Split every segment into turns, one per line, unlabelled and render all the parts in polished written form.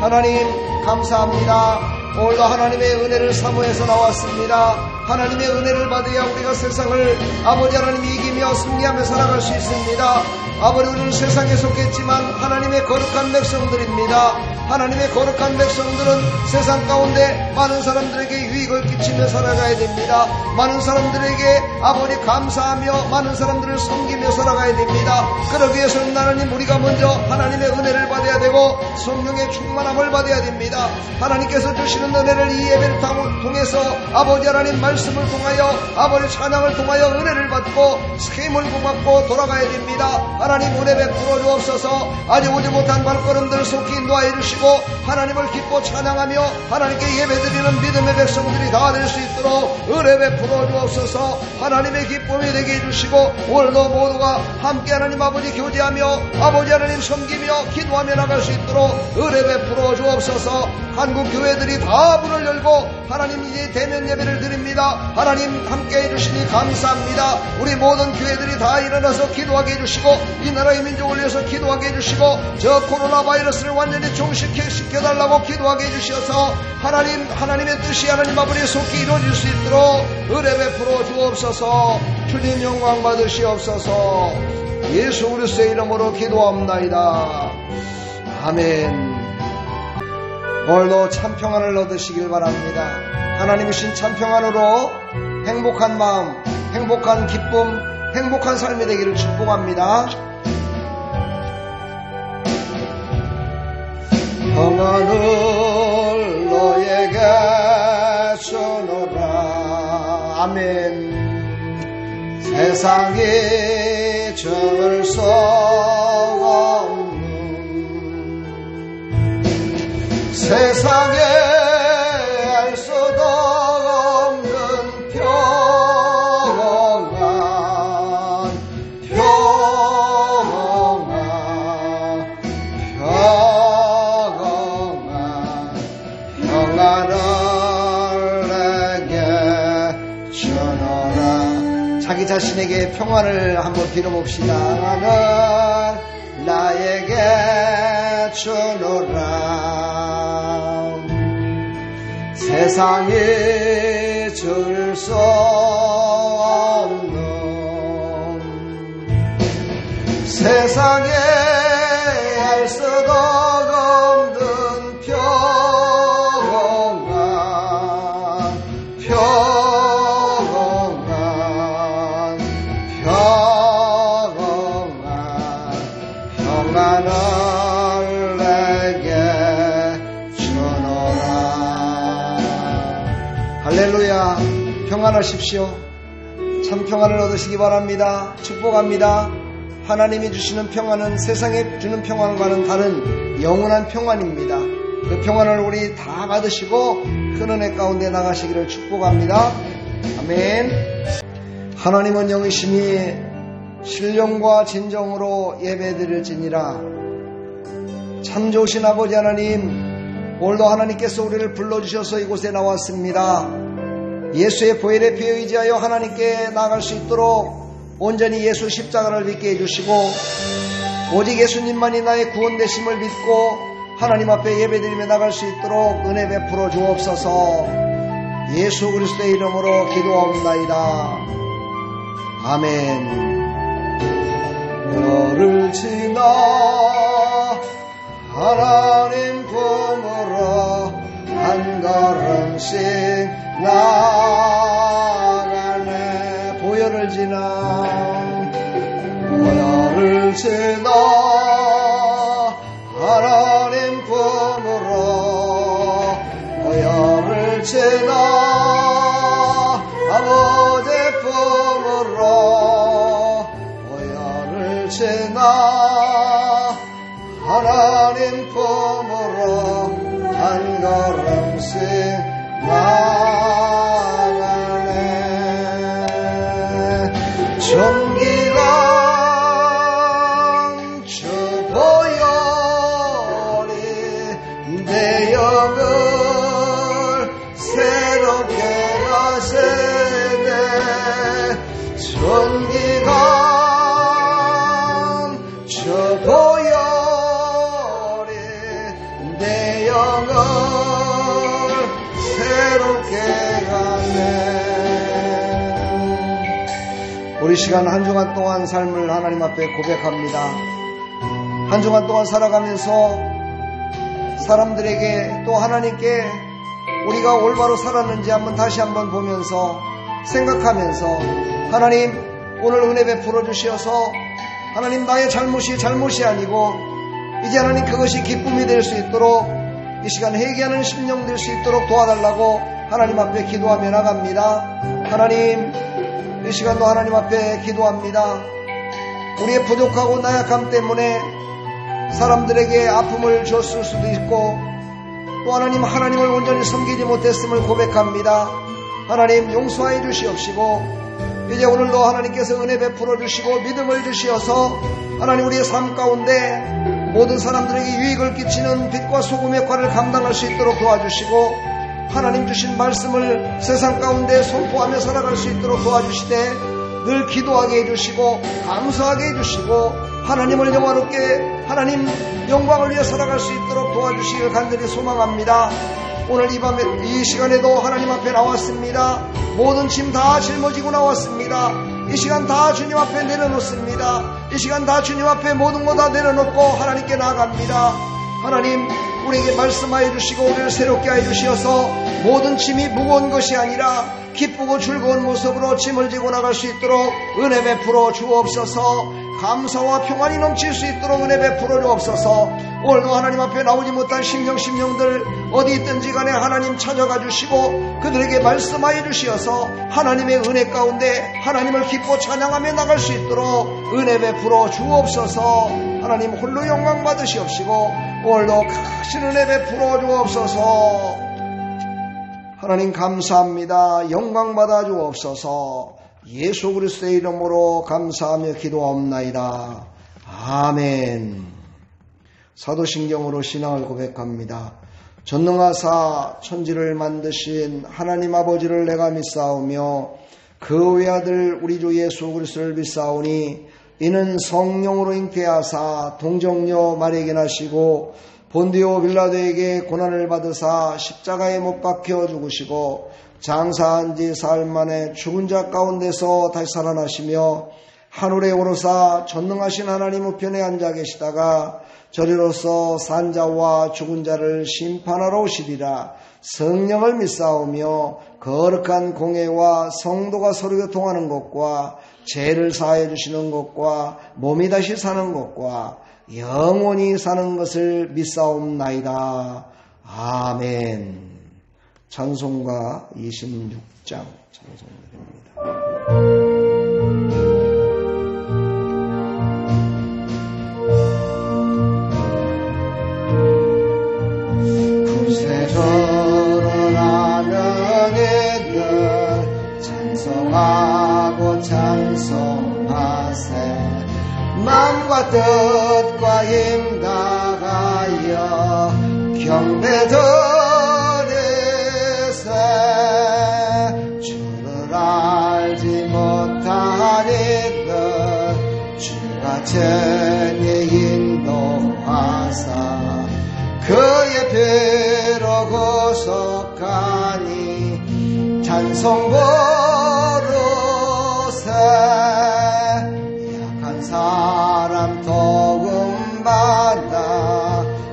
하나님 감사합니다. 오늘도 하나님의 은혜를 사모해서 나왔습니다. 하나님의 은혜를 받아야 우리가 세상을 아버지 하나님이 이기며 승리하며 살아갈 수 있습니다. 아버지, 우리는 세상에 속했지만 하나님의 거룩한 백성들입니다. 하나님의 거룩한 백성들은 세상 가운데 많은 사람들에게 유익을 끼치며 살아가야 됩니다. 많은 사람들에게 아버지 감사하며 많은 사람들을 섬기며 살아가야 됩니다. 그러기 위해서는 하나님, 우리가 먼저 하나님의 은혜를 받아야 되고 성령의 충만함을 받아야 됩니다. 하나님께서 주시는 은혜를 이 예배를 통해서 아버지 하나님 말씀을 통하여 아버지 찬양을 통하여 은혜를 받고 쉼을 받고 돌아가야 됩니다. 하나님 은혜 베풀어 주옵소서. 아직 오지 못한 발걸음들 속히 인도하여 주시고 하나님을 기뻐 찬양하며 하나님께 예배드리는 믿음의 백성들이 다 될 수 있도록 은혜 베풀어 주옵소서. 하나님의 기쁨이 되게 해주시고 오늘도 모두가 함께 하나님 아버지 교제하며 아버지 하나님 섬기며 기도하며 나갈 수 있도록 은혜 베풀어 주옵소서. 한국 교회들이 다 문을 열고 하나님 이제 대면 예배를 드립니다. 하나님 함께 해주시니 감사합니다. 우리 모든 교회들이 다 일어나서 기도하게 해주시고 이 나라의 민족을 위해서 기도하게 해주시고 저 코로나 바이러스를 완전히 종식시켜달라고 기도하게 해주셔서 하나님의 뜻이 하나님 아버지 속히 이루어질 수 있도록 은혜 베풀어 주옵소서. 주님 영광 받으시옵소서. 예수 그리스도의 이름으로 기도합나이다. 아멘. 오늘도 참 평안을 얻으시길 바랍니다. 하나님이 주신 참 평안으로 행복한 마음, 행복한 기쁨, 행복한 삶이 되기를 축복합니다. 평안을 너에게 주노라. 아멘. 세상이 정을 수 없는 세상에 알 수도 없는 평안을 내게 주노라. 자기 자신에게 평안을 한번 빌어봅시다. 나는 나에게 주노라. 세상이 줄 수 없는 세상에 알 수도 없는 평안을 내게 주노라. 할렐루야. 평안하십시오. 참 평안을 얻으시기 바랍니다. 축복합니다. 하나님이 주시는 평안은 세상에 주는 평안과는 다른 영원한 평안입니다. 그 평안을 우리 다 받으시고 큰 은혜 가운데 나가시기를 축복합니다. 아멘. 하나님은 영이시니 신령과 진정으로 예배드릴지니라. 참 좋으신 아버지 하나님, 오늘도 하나님께서 우리를 불러주셔서 이곳에 나왔습니다. 예수의 보혈의 피에 의지하여 하나님께 나아갈 수 있도록 온전히 예수 십자가를 믿게 해주시고 오직 예수님만이 나의 구원되심을 믿고 하나님 앞에 예배드리며 나갈 수 있도록 은혜 베풀어 주옵소서. 예수 그리스도의 이름으로 기도하옵나이다. 아멘. 너를 지나 하나님 품으로 한 걸음씩 나가네. 보혈을 지나 하나님 품으로 보혈을 지나 아버지 품으로 보혈을 지나 하나님 품으로 한 걸음씩 나가네. 존귀한 주 보혈이 내 영을 새롭게 하시네. 존귀한 주 보혈이 내 내 영을 새롭게 하네. 우리 시간 한 주간 동안 삶을 하나님 앞에 고백합니다. 한 주간 동안 살아가면서 사람들에게 또 하나님께 우리가 올바로 살았는지 다시 한번 보면서 생각하면서 하나님 오늘 은혜 베풀어 주시어서 하나님 나의 잘못이 아니고 이제 하나님 그것이 기쁨이 될 수 있도록 이 시간 회개하는 심령 될 수 있도록 도와달라고 하나님 앞에 기도하며 나갑니다. 하나님 이 시간도 하나님 앞에 기도합니다. 우리의 부족하고 나약함 때문에 사람들에게 아픔을 줬을 수도 있고 또 하나님을 온전히 섬기지 못했음을 고백합니다. 하나님 용서해 주시옵시고 이제 오늘도 하나님께서 은혜 베풀어 주시고 믿음을 주시어서 하나님 우리의 삶 가운데 모든 사람들에게 유익을 끼치는 빛과 소금 역할을 감당할 수 있도록 도와주시고 하나님 주신 말씀을 세상 가운데 선포하며 살아갈 수 있도록 도와주시되 늘 기도하게 해주시고 감사하게 해주시고 하나님을 영화롭게 하나님 영광을 위해 살아갈 수 있도록 도와주시길 간절히 소망합니다. 오늘 이 밤에 이 시간에도 하나님 앞에 나왔습니다. 모든 짐 다 짊어지고 나왔습니다. 이 시간 다 주님 앞에 내려놓습니다. 이 시간 다 주님 앞에 모든 거 다 내려놓고 하나님께 나아갑니다. 하나님 우리에게 말씀하여 주시고 우리를 새롭게 하여 주시어서 모든 짐이 무거운 것이 아니라 기쁘고 즐거운 모습으로 짐을 지고 나갈 수 있도록 은혜 베풀어 주옵소서. 감사와 평안이 넘칠 수 있도록 은혜 베풀어 주옵소서. 오늘도 하나님 앞에 나오지 못한 심령들 어디 있든지 간에 하나님 찾아가 주시고 그들에게 말씀하여 주시어서 하나님의 은혜 가운데 하나님을 기뻐 찬양하며 나갈 수 있도록 은혜 베풀어 주옵소서. 하나님 홀로 영광 받으시옵시고 오늘도 크신 은혜 베풀어 주옵소서. 하나님 감사합니다. 영광 받아 주옵소서. 예수 그리스도의 이름으로 감사하며 기도하옵나이다. 아멘. 사도신경으로 신앙을 고백합니다. 전능하사 천지를 만드신 하나님 아버지를 내가 믿사오며 그 외아들 우리 주 예수 그리스도를 믿사오니 이는 성령으로 잉태하사 동정녀 마리아에게 나시고 본디오 빌라도에게 고난을 받으사 십자가에 못 박혀 죽으시고 장사한 지 사흘 만에 죽은 자 가운데서 다시 살아나시며 하늘에 오르사 전능하신 하나님 우편에 앉아 계시다가 저리로서 산자와 죽은 자를 심판하러 오시리라. 성령을 믿사오며 거룩한 공회와 성도가 서로 교통하는 것과 죄를 사하여 주시는 것과 몸이 다시 사는 것과 영원히 사는 것을 믿사옵나이다. 아멘. 찬송가 26장 찬송드립니다. 구세주를 아는 이들 찬송하고 찬송하세. 마음과 뜻과 힘 다하여 경배드리세. 주를 알지 못한 이들 주가 전에 인도하사 그의 피로 구속하니 찬송 부르세. 약한 사람 도움받아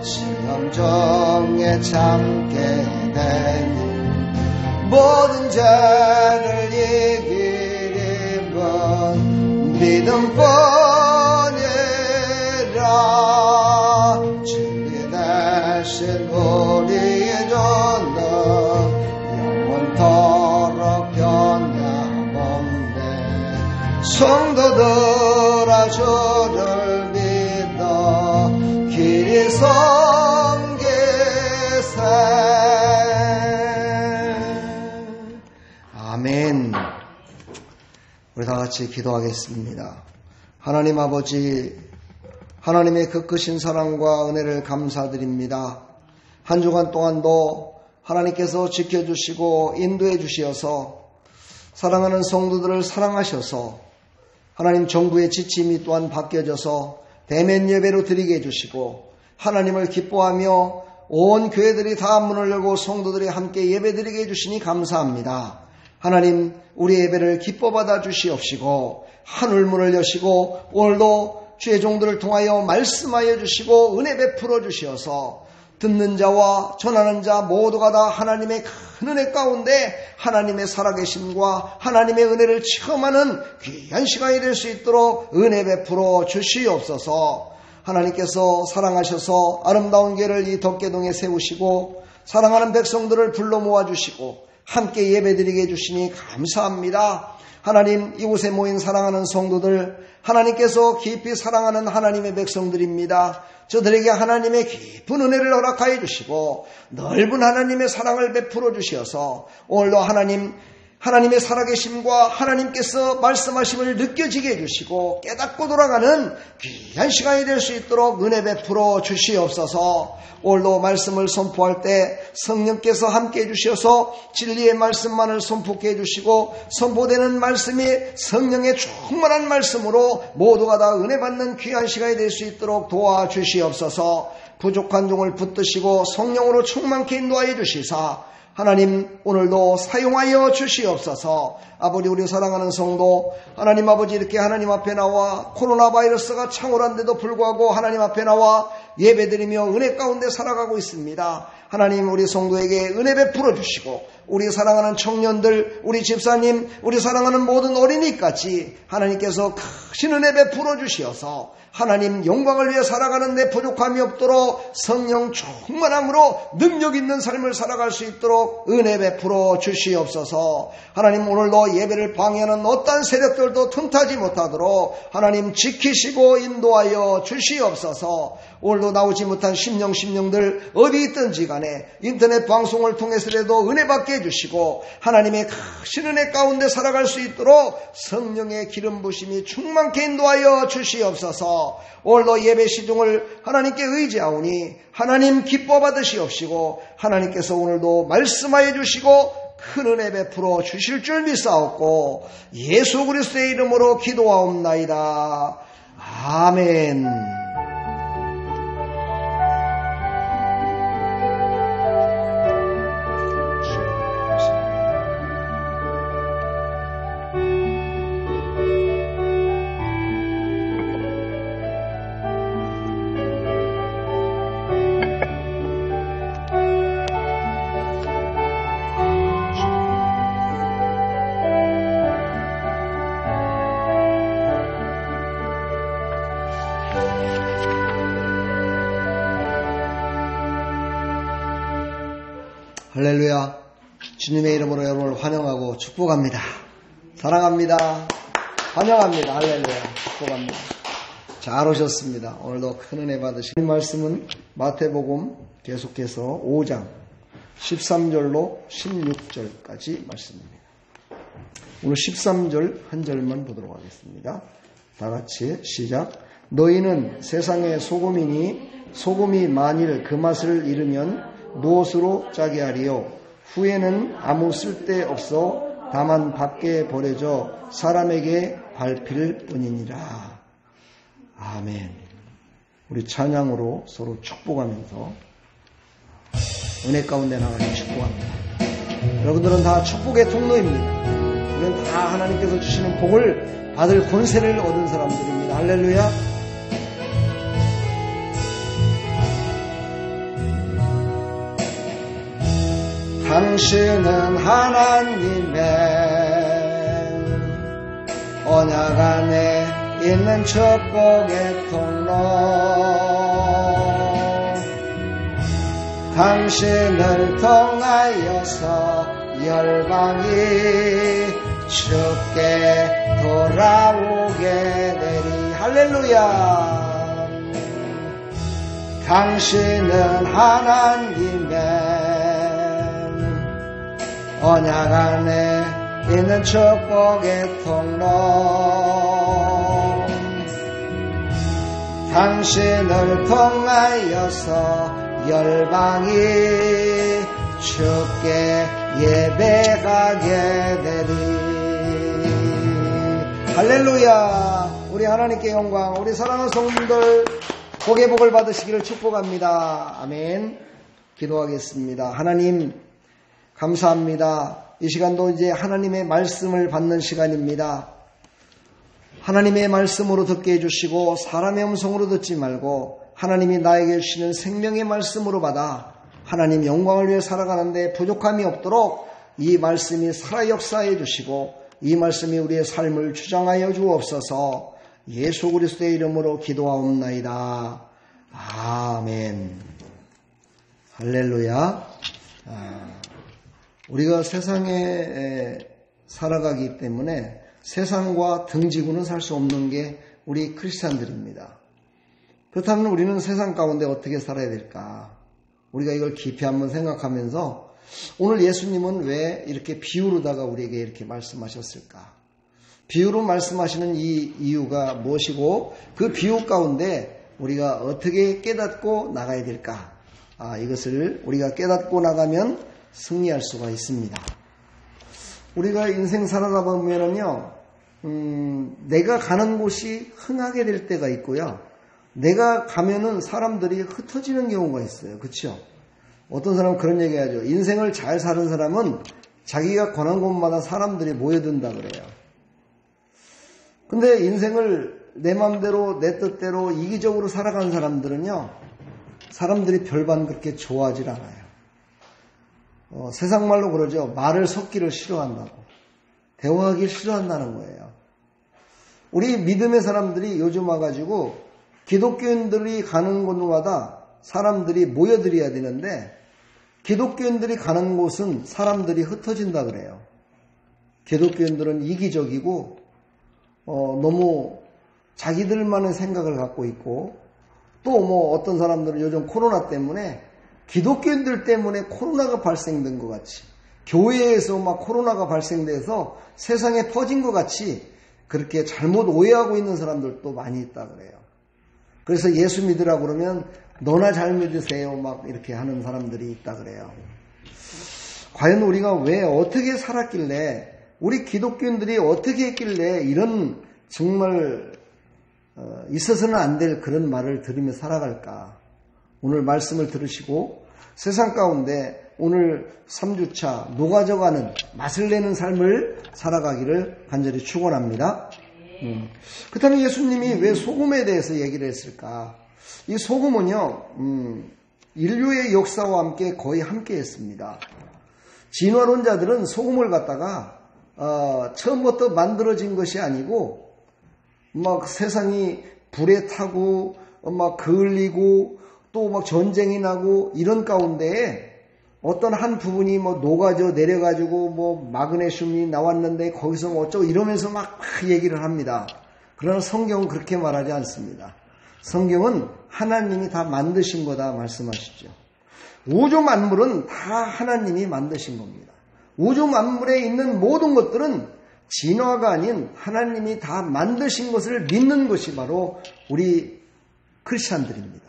시험 중에 참게 되니 모든 죄를 이기림은 믿음뿐이라. 진리 대신 우리의 전능 영원토록 변함없네. 성도들아 주를 믿어 길이 섬기세. 아멘. 우리 다 같이 기도하겠습니다. 하나님 아버지, 하나님의 그 크신 사랑과 은혜를 감사드립니다. 한 주간 동안도 하나님께서 지켜주시고 인도해 주시어서 사랑하는 성도들을 사랑하셔서 하나님 정부의 지침이 또한 바뀌어져서 대면 예배로 드리게 해주시고 하나님을 기뻐하며 온 교회들이 다 문을 열고 성도들이 함께 예배드리게 해주시니 감사합니다. 하나님, 우리 예배를 기뻐 받아 주시옵시고 하늘문을 여시고 오늘도 주의 종들을 통하여 말씀하여 주시고 은혜 베풀어 주시어서 듣는 자와 전하는 자 모두가 다 하나님의 큰 은혜 가운데 하나님의 살아계심과 하나님의 은혜를 체험하는 귀한 시간이 될 수 있도록 은혜 베풀어 주시옵소서. 하나님께서 사랑하셔서 아름다운 교회를 이 덕계동에 세우시고 사랑하는 백성들을 불러 모아주시고 함께 예배드리게 해주시니 감사합니다. 하나님, 이곳에 모인 사랑하는 성도들, 하나님께서 깊이 사랑하는 하나님의 백성들입니다. 저들에게 하나님의 깊은 은혜를 허락하여 주시고 넓은 하나님의 사랑을 베풀어 주셔서 오늘도 하나님의 살아계심과 하나님께서 말씀하심을 느껴지게 해주시고 깨닫고 돌아가는 귀한 시간이 될 수 있도록 은혜 베풀어 주시옵소서. 오늘도 말씀을 선포할 때 성령께서 함께 해주셔서 진리의 말씀만을 선포케 해주시고 선포되는 말씀이 성령의 충만한 말씀으로 모두가 다 은혜 받는 귀한 시간이 될 수 있도록 도와주시옵소서. 부족한 종을 붙드시고 성령으로 충만케 인도하여 주시사 하나님, 오늘도 사용하여 주시옵소서. 아버지, 우리 사랑하는 성도, 하나님 아버지, 이렇게 하나님 앞에 나와 코로나 바이러스가 창궐한데도 불구하고 하나님 앞에 나와 예배드리며 은혜 가운데 살아가고 있습니다. 하나님, 우리 성도에게 은혜 베풀어 주시고 우리 사랑하는 청년들, 우리 집사님, 우리 사랑하는 모든 어린이까지 하나님께서 크신 은혜 베풀어 주시어서 하나님 영광을 위해 살아가는 데 부족함이 없도록 성령 충만함으로 능력 있는 삶을 살아갈 수 있도록 은혜 베풀어 주시옵소서. 하나님, 오늘도 예배를 방해하는 어떠한 세력들도 틈타지 못하도록 하나님 지키시고 인도하여 주시옵소서. 오늘도 나오지 못한 심령들 어디 있든지 간에 인터넷 방송을 통해서라도 은혜 받게 해주시고 하나님의 크신 은혜 가운데 살아갈 수 있도록 성령의 기름 부심이 충만케 인도하여 주시옵소서. 오늘도 예배 시중을 하나님께 의지하오니 하나님 기뻐 받으시옵시고 하나님께서 오늘도 말씀하여 주시고 큰 은혜 베풀어 주실 줄 믿사옵고 예수 그리스도의 이름으로 기도하옵나이다. 아멘. 할렐루야. 주님의 이름으로 여러분을 환영하고 축복합니다. 사랑합니다. 환영합니다. 할렐루야. 축복합니다. 잘 오셨습니다. 오늘도 큰 은혜 받으시는 말씀은 마태복음 계속해서 5장 13절로 16절까지 말씀입니다. 오늘 13절 한 절만 보도록 하겠습니다. 다 같이 시작. 너희는 세상의 소금이니 소금이 만일 그 맛을 잃으면 무엇으로 짜게 하리요? 후에는 아무 쓸데 없어 다만 밖에 버려져 사람에게 밟힐 뿐이니라. 아멘. 우리 찬양으로 서로 축복하면서 은혜 가운데 나가는 축복합니다. 여러분들은 다 축복의 통로입니다. 우리는 다 하나님께서 주시는 복을 받을 권세를 얻은 사람들입니다. 할렐루야. 당신은 하나님의 언약 안에 있는 축복의 통로. 당신을 통하여서 열방이 주께 돌아오게 되리. 할렐루야. 당신은 하나님의 언약 안에 있는 축복의 통로. 당신을 통하여서 열방이 주께 예배하게 되리. 할렐루야. 우리 하나님께 영광. 우리 사랑하는 성도들 복의 복을 받으시기를 축복합니다. 아멘. 기도하겠습니다. 하나님, 감사합니다. 이 시간도 이제 하나님의 말씀을 받는 시간입니다. 하나님의 말씀으로 듣게 해주시고 사람의 음성으로 듣지 말고 하나님이 나에게 주시는 생명의 말씀으로 받아 하나님 영광을 위해 살아가는데 부족함이 없도록 이 말씀이 살아 역사해 주시고 이 말씀이 우리의 삶을 주장하여 주옵소서. 예수 그리스도의 이름으로 기도하옵나이다. 아멘. 할렐루야. 우리가 세상에 살아가기 때문에 세상과 등지고는 살 수 없는 게 우리 크리스찬들입니다. 그렇다면 우리는 세상 가운데 어떻게 살아야 될까? 우리가 이걸 깊이 한번 생각하면서 오늘 예수님은 왜 이렇게 비유로다가 우리에게 이렇게 말씀하셨을까? 비유로 말씀하시는 이 이유가 무엇이고 그 비유 가운데 우리가 어떻게 깨닫고 나가야 될까? 이것을 우리가 깨닫고 나가면 승리할 수가 있습니다. 우리가 인생 살아가 보면은요, 내가 가는 곳이 흥하게 될 때가 있고요. 내가 가면은 사람들이 흩어지는 경우가 있어요. 그렇죠? 어떤 사람은 그런 얘기 하죠. 인생을 잘 사는 사람은 자기가 권한 곳마다 사람들이 모여든다 그래요. 근데 인생을 내 마음대로 내 뜻대로 이기적으로 살아가는 사람들은요, 사람들이 별반 그렇게 좋아하질 않아요. 세상 말로 그러죠. 말을 섞기를 싫어한다고. 대화하기 싫어한다는 거예요. 우리 믿음의 사람들이 요즘 와가지고 기독교인들이 가는 곳마다 사람들이 모여들어야 되는데 기독교인들이 가는 곳은 사람들이 흩어진다 그래요. 기독교인들은 이기적이고 너무 자기들만의 생각을 갖고 있고 또 어떤 사람들은 요즘 코로나 때문에 기독교인들 때문에 코로나가 발생된 것 같이 교회에서 막 코로나가 발생돼서 세상에 퍼진 것 같이 그렇게 잘못 오해하고 있는 사람들도 많이 있다 그래요. 그래서 예수 믿으라고 그러면 너나 잘 믿으세요 막 이렇게 하는 사람들이 있다 그래요. 과연 우리가 왜 어떻게 살았길래 우리 기독교인들이 어떻게 했길래 이런 정말 있어서는 안 될 그런 말을 들으며 살아갈까? 오늘 말씀을 들으시고 세상 가운데 오늘 3주차 녹아져가는 맛을 내는 삶을 살아가기를 간절히 축원합니다. 그렇다면 예수님이 왜 소금에 대해서 얘기를 했을까? 이 소금은요, 인류의 역사와 함께 거의 함께 했습니다. 진화론자들은 소금을 갖다가 처음부터 만들어진 것이 아니고 막 세상이 불에 타고 막 그을리고 또 막 전쟁이 나고 이런 가운데에 어떤 한 부분이 녹아져 내려가지고 마그네슘이 나왔는데 거기서 어쩌고 이러면서 막 얘기를 합니다. 그러나 성경은 그렇게 말하지 않습니다. 성경은 하나님이 다 만드신 거다 말씀하시죠. 우주 만물은 다 하나님이 만드신 겁니다. 우주 만물에 있는 모든 것들은 진화가 아닌 하나님이 다 만드신 것을 믿는 것이 바로 우리 크리스찬들입니다.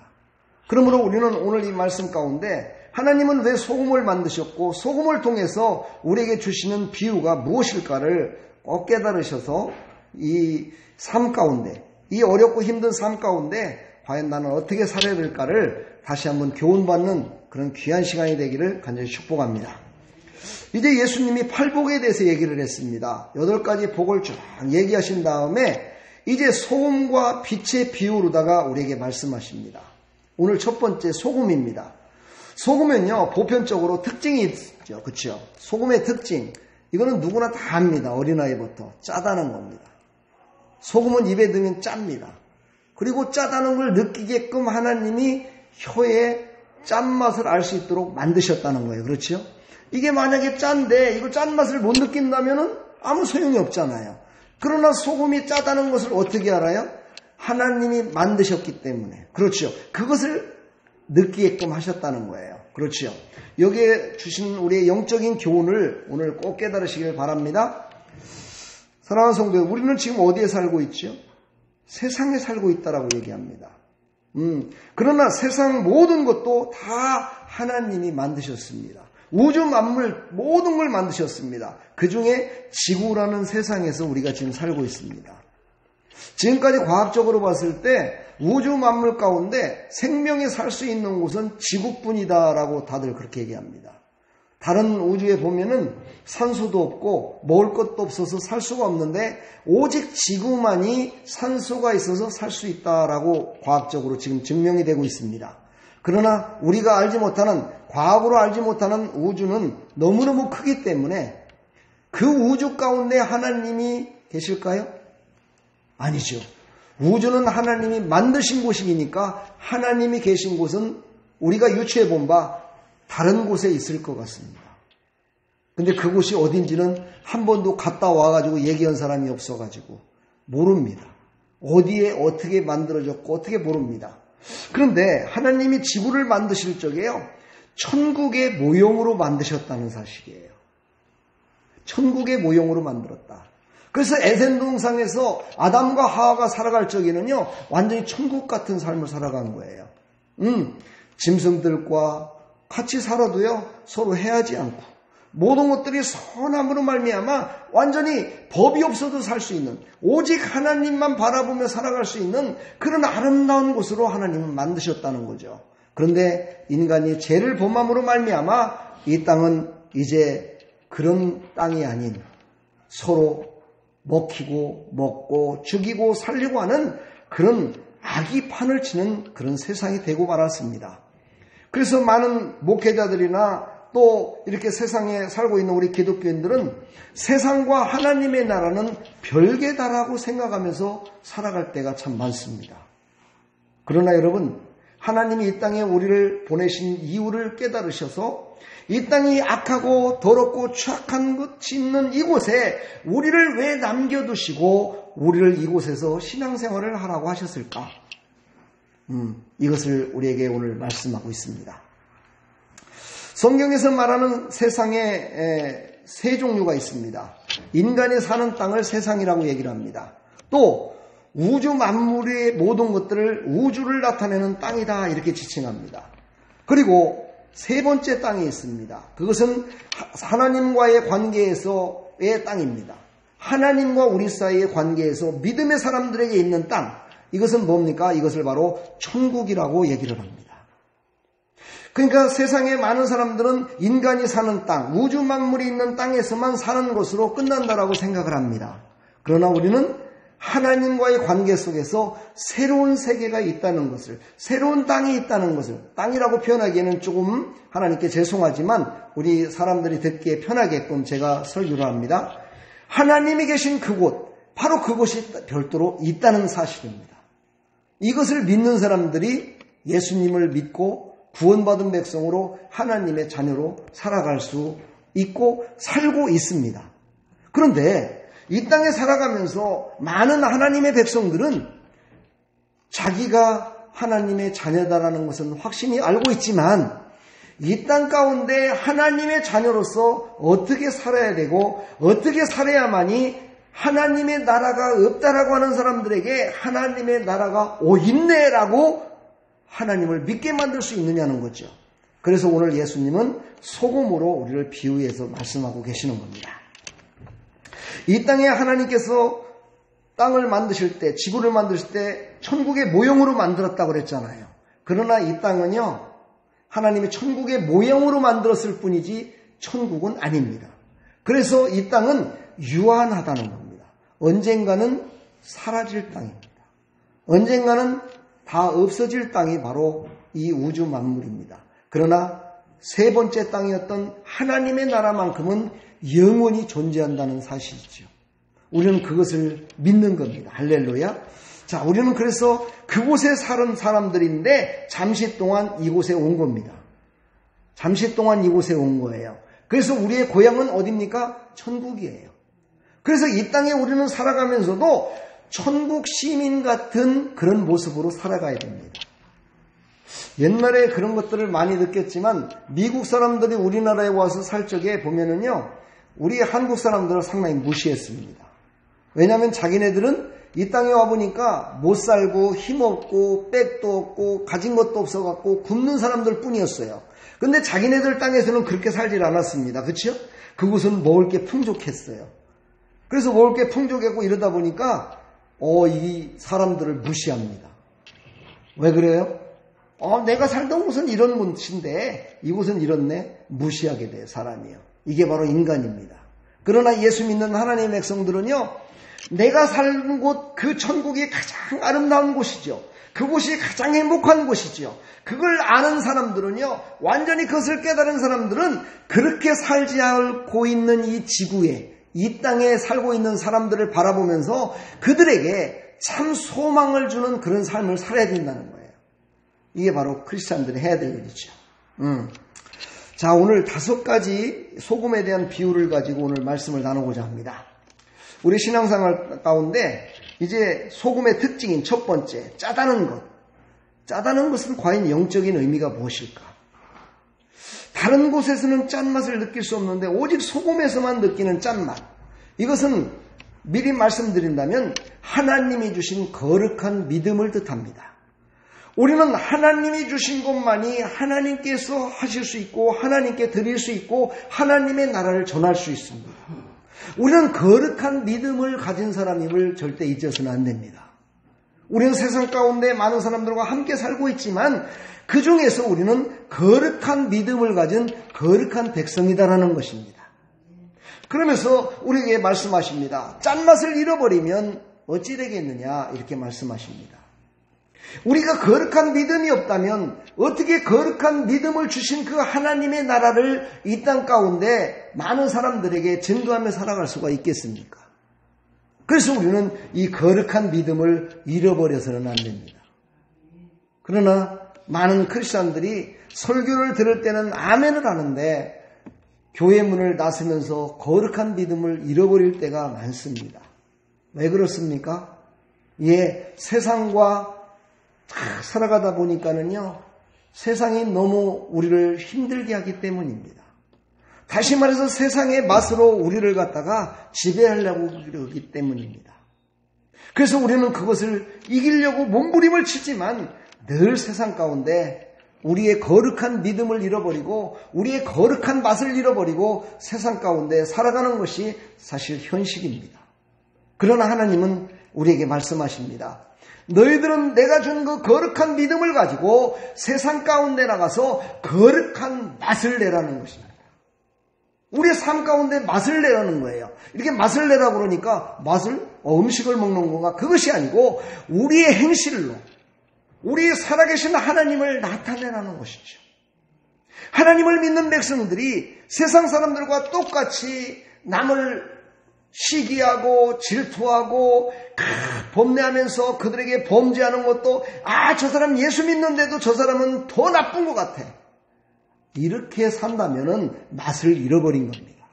그러므로 우리는 오늘 이 말씀 가운데 하나님은 왜 소금을 만드셨고 소금을 통해서 우리에게 주시는 비유가 무엇일까를 꼭 깨달으셔서 이 삶 가운데 이 어렵고 힘든 삶 가운데 과연 나는 어떻게 살아야 될까를 다시 한번 교훈받는 그런 귀한 시간이 되기를 간절히 축복합니다. 이제 예수님이 팔복에 대해서 얘기를 했습니다. 8가지 복을 쭉 얘기하신 다음에 이제 소금과 빛의 비유로다가 우리에게 말씀하십니다. 오늘 첫 번째 소금입니다. 소금은요, 보편적으로 특징이 있죠. 그렇죠? 소금의 특징. 이거는 누구나 다 압니다. 어린아이부터. 짜다는 겁니다. 소금은 입에 넣으면 짭니다. 그리고 짜다는 걸 느끼게끔 하나님이 혀에 짠맛을 알 수 있도록 만드셨다는 거예요. 그렇죠? 이게 만약에 짠데 이거 짠맛을 못 느낀다면은 아무 소용이 없잖아요. 그러나 소금이 짜다는 것을 어떻게 알아요? 하나님이 만드셨기 때문에. 그렇죠. 그것을 느끼게끔 하셨다는 거예요. 그렇죠. 여기에 주신 우리의 영적인 교훈을 오늘 꼭 깨달으시길 바랍니다. 사랑하는 성도, 우리는 지금 어디에 살고 있죠? 세상에 살고 있다라고 얘기합니다. 그러나 세상 모든 것도 다 하나님이 만드셨습니다. 우주 만물 모든 걸 만드셨습니다. 그 중에 지구라는 세상에서 우리가 지금 살고 있습니다. 지금까지 과학적으로 봤을 때 우주 만물 가운데 생명이 살 수 있는 곳은 지구뿐이다라고 다들 그렇게 얘기합니다. 다른 우주에 보면은 산소도 없고 먹을 것도 없어서 살 수가 없는데 오직 지구만이 산소가 있어서 살 수 있다라고 과학적으로 지금 증명이 되고 있습니다. 그러나 우리가 알지 못하는, 과학으로 알지 못하는 우주는 너무너무 크기 때문에 그 우주 가운데 하나님이 계실까요? 아니죠. 우주는 하나님이 만드신 곳이니까 하나님이 계신 곳은 우리가 유추해 본 바 다른 곳에 있을 것 같습니다. 근데 그곳이 어딘지는 한 번도 갔다 와가지고 얘기한 사람이 없어가지고 모릅니다. 어디에 어떻게 만들어졌고 어떻게 모릅니다. 그런데 하나님이 지구를 만드실 적에요, 천국의 모형으로 만드셨다는 사실이에요. 천국의 모형으로 만들었다. 그래서 에덴 동산에서 아담과 하와가 살아갈 적에는요, 완전히 천국 같은 삶을 살아간 거예요. 짐승들과 같이 살아도요, 서로 해하지 않고 모든 것들이 선함으로 말미암아 완전히 법이 없어도 살 수 있는, 오직 하나님만 바라보며 살아갈 수 있는 그런 아름다운 곳으로 하나님은 만드셨다는 거죠. 그런데 인간이 죄를 범함으로 말미암아 이 땅은 이제 그런 땅이 아닌 서로 먹히고 먹고 죽이고 살리고 하는 그런 악이 판을 치는 그런 세상이 되고 말았습니다. 그래서 많은 목회자들이나 또 이렇게 세상에 살고 있는 우리 기독교인들은 세상과 하나님의 나라는 별개다라고 생각하면서 살아갈 때가 참 많습니다. 그러나 여러분, 하나님이 이 땅에 우리를 보내신 이유를 깨달으셔서 이 땅이 악하고 더럽고 추악한 것이 있는 이곳에 우리를 왜 남겨두시고 우리를 이곳에서 신앙생활을 하라고 하셨을까? 이것을 우리에게 오늘 말씀하고 있습니다. 성경에서 말하는 세상에 세 종류가 있습니다. 인간이 사는 땅을 세상이라고 얘기를 합니다. 또 우주 만물의 모든 것들을, 우주를 나타내는 땅이다 이렇게 지칭합니다. 그리고 세 번째 땅이 있습니다. 그것은 하나님과의 관계에서의 땅입니다. 하나님과 우리 사이의 관계에서 믿음의 사람들에게 있는 땅, 이것은 뭡니까? 이것을 바로 천국이라고 얘기를 합니다. 그러니까 세상의 많은 사람들은 인간이 사는 땅, 우주 만물이 있는 땅에서만 사는 것으로 끝난다라고 생각을 합니다. 그러나 우리는 하나님과의 관계 속에서 새로운 세계가 있다는 것을, 새로운 땅이 있다는 것을, 땅이라고 표현하기에는 조금 하나님께 죄송하지만 우리 사람들이 듣기에 편하게끔 제가 설교를 합니다. 하나님이 계신 그곳, 바로 그곳이 별도로 있다는 사실입니다. 이것을 믿는 사람들이 예수님을 믿고 구원받은 백성으로 하나님의 자녀로 살아갈 수 있고 살고 있습니다. 그런데 이 땅에 살아가면서 많은 하나님의 백성들은 자기가 하나님의 자녀다라는 것은 확신이 알고 있지만 이 땅 가운데 하나님의 자녀로서 어떻게 살아야 되고 어떻게 살아야만이 하나님의 나라가 없다라고 하는 사람들에게 하나님의 나라가 있네라고 하나님을 믿게 만들 수 있느냐는 거죠. 그래서 오늘 예수님은 소금으로 우리를 비유해서 말씀하고 계시는 겁니다. 이 땅에 하나님께서 땅을 만드실 때, 지구를 만드실 때 천국의 모형으로 만들었다고 그랬잖아요. 그러나 이 땅은요, 하나님이 천국의 모형으로 만들었을 뿐이지 천국은 아닙니다. 그래서 이 땅은 유한하다는 겁니다. 언젠가는 사라질 땅입니다. 언젠가는 다 없어질 땅이 바로 이 우주 만물입니다. 그러나 세 번째 땅이었던 하나님의 나라만큼은 영원히 존재한다는 사실이죠. 우리는 그것을 믿는 겁니다. 할렐루야. 자, 우리는 그래서 그곳에 사는 사람들인데 잠시 동안 이곳에 온 겁니다. 잠시 동안 이곳에 온 거예요. 그래서 우리의 고향은 어디입니까? 천국이에요. 그래서 이 땅에 우리는 살아가면서도 천국 시민 같은 그런 모습으로 살아가야 됩니다. 옛날에 그런 것들을 많이 느꼈지만 미국 사람들이 우리나라에 와서 살 적에 보면은요, 우리 한국 사람들을 상당히 무시했습니다. 왜냐하면 자기네들은 이 땅에 와보니까 못 살고 힘없고 백도 없고 가진 것도 없어갖고 굶는 사람들 뿐이었어요. 근데 자기네들 땅에서는 그렇게 살질 않았습니다. 그렇죠? 그곳은 먹을 게 풍족했어요. 그래서 먹을 게 풍족했고 이러다 보니까 이 사람들을 무시합니다. 왜 그래요? 내가 살던 곳은 이런 곳인데 이곳은 이렇네. 무시하게 돼요, 사람이요. 이게 바로 인간입니다. 그러나 예수 믿는 하나님의 백성들은요, 내가 사는 곳, 그 천국이 가장 아름다운 곳이죠. 그곳이 가장 행복한 곳이죠. 그걸 아는 사람들은요, 완전히 그것을 깨달은 사람들은 그렇게 살지 않고 있는 이 지구에, 이 땅에 살고 있는 사람들을 바라보면서 그들에게 참 소망을 주는 그런 삶을 살아야 된다는 거예요. 이게 바로 크리스찬들이 해야 될 일이죠. 자, 오늘 5가지 소금에 대한 비유를 가지고 오늘 말씀을 나누고자 합니다. 우리 신앙생활 가운데 이제 소금의 특징인 첫 번째, 짜다는 것. 짜다는 것은 과연 영적인 의미가 무엇일까? 다른 곳에서는 짠맛을 느낄 수 없는데 오직 소금에서만 느끼는 짠맛. 이것은 미리 말씀드린다면 하나님이 주신 거룩한 믿음을 뜻합니다. 우리는 하나님이 주신 것만이 하나님께서 하실 수 있고 하나님께 드릴 수 있고 하나님의 나라를 전할 수 있습니다. 우리는 거룩한 믿음을 가진 사람임을 절대 잊어서는 안 됩니다. 우리는 세상 가운데 많은 사람들과 함께 살고 있지만 그 중에서 우리는 거룩한 믿음을 가진 거룩한 백성이다라는 것입니다. 그러면서 우리에게 말씀하십니다. 짠맛을 잃어버리면 어찌 되겠느냐 이렇게 말씀하십니다. 우리가 거룩한 믿음이 없다면 어떻게 거룩한 믿음을 주신 그 하나님의 나라를 이 땅 가운데 많은 사람들에게 증거하며 살아갈 수가 있겠습니까? 그래서 우리는 이 거룩한 믿음을 잃어버려서는 안 됩니다. 그러나 많은 크리스찬들이 설교를 들을 때는 아멘을 하는데 교회 문을 나서면서 거룩한 믿음을 잃어버릴 때가 많습니다. 왜 그렇습니까? 세상과 살아가다 보니까는요, 세상이 너무 우리를 힘들게 하기 때문입니다. 다시 말해서 세상의 맛으로 우리를 갖다가 지배하려고 그러기 때문입니다. 그래서 우리는 그것을 이기려고 몸부림을 치지만 늘 세상 가운데 우리의 거룩한 믿음을 잃어버리고 우리의 거룩한 맛을 잃어버리고 세상 가운데 살아가는 것이 사실 현실입니다. 그러나 하나님은 우리에게 말씀하십니다. 너희들은 내가 준 그 거룩한 믿음을 가지고 세상 가운데 나가서 거룩한 맛을 내라는 것입니다. 우리의 삶 가운데 맛을 내라는 거예요. 이렇게 맛을 내라고 그러니까 맛을 음식을 먹는 건가? 그것이 아니고 우리의 행실로 우리의 살아계신 하나님을 나타내라는 것이죠. 하나님을 믿는 백성들이 세상 사람들과 똑같이 남을 시기하고 질투하고 범례하면서 그들에게 범죄하는 것도 저 사람 예수 믿는데도 저 사람은 더 나쁜 것 같아. 이렇게 산다면은 맛을 잃어버린 겁니다.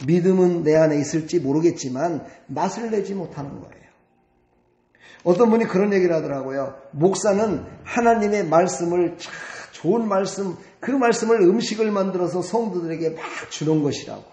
믿음은 내 안에 있을지 모르겠지만 맛을 내지 못하는 거예요. 어떤 분이 그런 얘기를 하더라고요. 목사는 하나님의 말씀을 좋은 말씀, 그 말씀을 음식을 만들어서 성도들에게 막 주는 것이라고.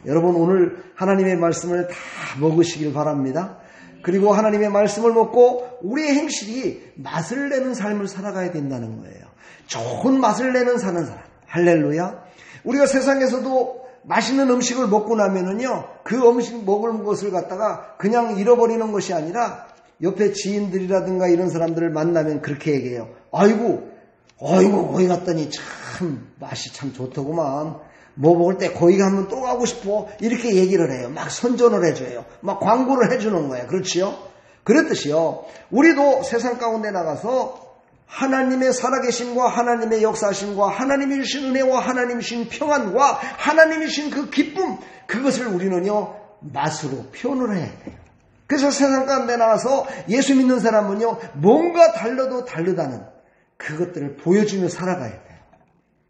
여러분 오늘 하나님의 말씀을 다 먹으시길 바랍니다. 그리고 하나님의 말씀을 먹고 우리의 행실이 맛을 내는 삶을 살아가야 된다는 거예요. 좋은 맛을 내는 사는 사람. 할렐루야. 우리가 세상에서도 맛있는 음식을 먹고 나면은요, 그 음식 먹은 것을 갖다가 그냥 잃어버리는 것이 아니라 옆에 지인들이라든가 이런 사람들을 만나면 그렇게 얘기해요. 아이고 거기 갔더니 참 맛이 참 좋더구만. 뭐 먹을 때 거기 가면 또 가고 싶어. 이렇게 얘기를 해요. 막 선전을 해줘요. 막 광고를 해주는 거예요. 그렇지요? 그랬듯이요. 우리도 세상 가운데 나가서 하나님의 살아계심과 하나님의 역사하심과 하나님이 주신 은혜와 하나님이 주신 평안과 하나님이 주신 그 기쁨, 그것을 우리는요 맛으로 표현을 해야 돼요. 그래서 세상 가운데 나가서 예수 믿는 사람은요 뭔가 달라도 다르다는 그것들을 보여주며 살아가야 돼요.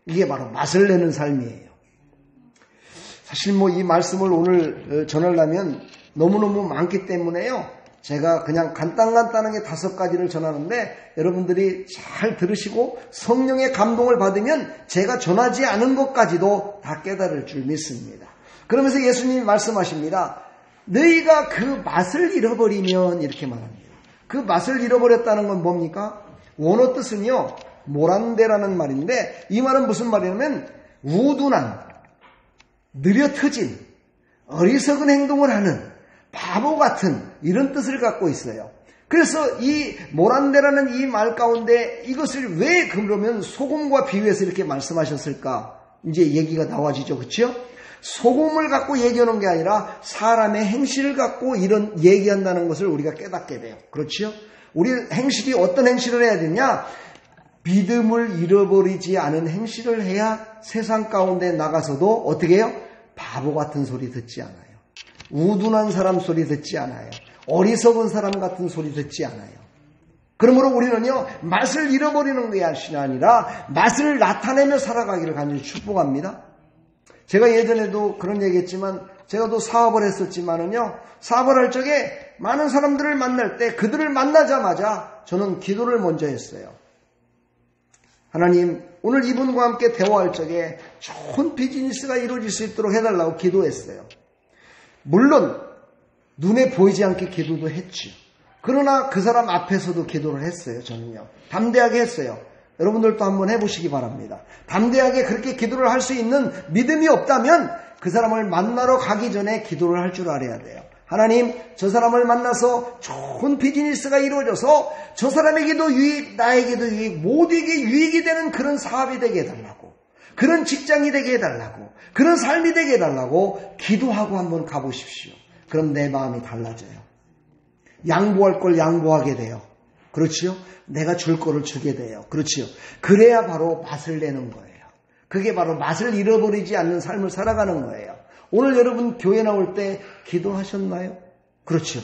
이게 바로 맛을 내는 삶이에요. 사실 이 말씀을 오늘 전하려면 너무너무 많기 때문에요. 제가 그냥 간단하게 5가지를 전하는데 여러분들이 잘 들으시고 성령의 감동을 받으면 제가 전하지 않은 것까지도 다 깨달을 줄 믿습니다. 그러면서 예수님이 말씀하십니다. 너희가 그 맛을 잃어버리면 이렇게 말합니다. 그 맛을 잃어버렸다는 건 뭡니까? 원어 뜻은요. 모란데라는 말인데 이 말은 무슨 말이냐면 우둔한, 느려 터진, 어리석은 행동을 하는 바보 같은 이런 뜻을 갖고 있어요. 그래서 이 모란데라는 이 말 가운데 이것을 왜 그러면 소금과 비유해서 이렇게 말씀하셨을까? 이제 얘기가 나와지죠. 그렇죠? 소금을 갖고 얘기하는 게 아니라 사람의 행실을 갖고 이런 얘기한다는 것을 우리가 깨닫게 돼요. 그렇죠? 우리 행실이 어떤 행실을 해야 되냐? 믿음을 잃어버리지 않은 행실을 해야 세상 가운데 나가서도 어떻게 해요? 바보 같은 소리 듣지 않아요. 우둔한 사람 소리 듣지 않아요. 어리석은 사람 같은 소리 듣지 않아요. 그러므로 우리는요, 맛을 잃어버리는 것이 아니라 맛을 나타내며 살아가기를 간절히 축복합니다. 제가 예전에도 그런 얘기했지만, 제가 또 사업을 했었지만은요, 사업을 할 적에 많은 사람들을 만날 때 그들을 만나자마자 저는 기도를 먼저 했어요. 하나님, 오늘 이분과 함께 대화할 적에 좋은 비즈니스가 이루어질 수 있도록 해달라고 기도했어요. 물론 눈에 보이지 않게 기도도 했죠. 그러나 그 사람 앞에서도 기도를 했어요. 저는요. 담대하게 했어요. 여러분들도 한번 해보시기 바랍니다. 담대하게 그렇게 기도를 할 수 있는 믿음이 없다면 그 사람을 만나러 가기 전에 기도를 할 줄 알아야 돼요. 하나님, 저 사람을 만나서 좋은 비즈니스가 이루어져서 저 사람에게도 유익, 나에게도 유익, 모두에게 유익이 되는 그런 사업이 되게 해달라고, 그런 직장이 되게 해달라고, 그런 삶이 되게 해달라고 기도하고 한번 가보십시오. 그럼 내 마음이 달라져요. 양보할 걸 양보하게 돼요. 그렇지요? 내가 줄 거를 주게 돼요. 그렇지요? 그래야 바로 맛을 내는 거예요. 그게 바로 맛을 잃어버리지 않는 삶을 살아가는 거예요. 오늘 여러분 교회 나올 때 기도하셨나요? 그렇죠.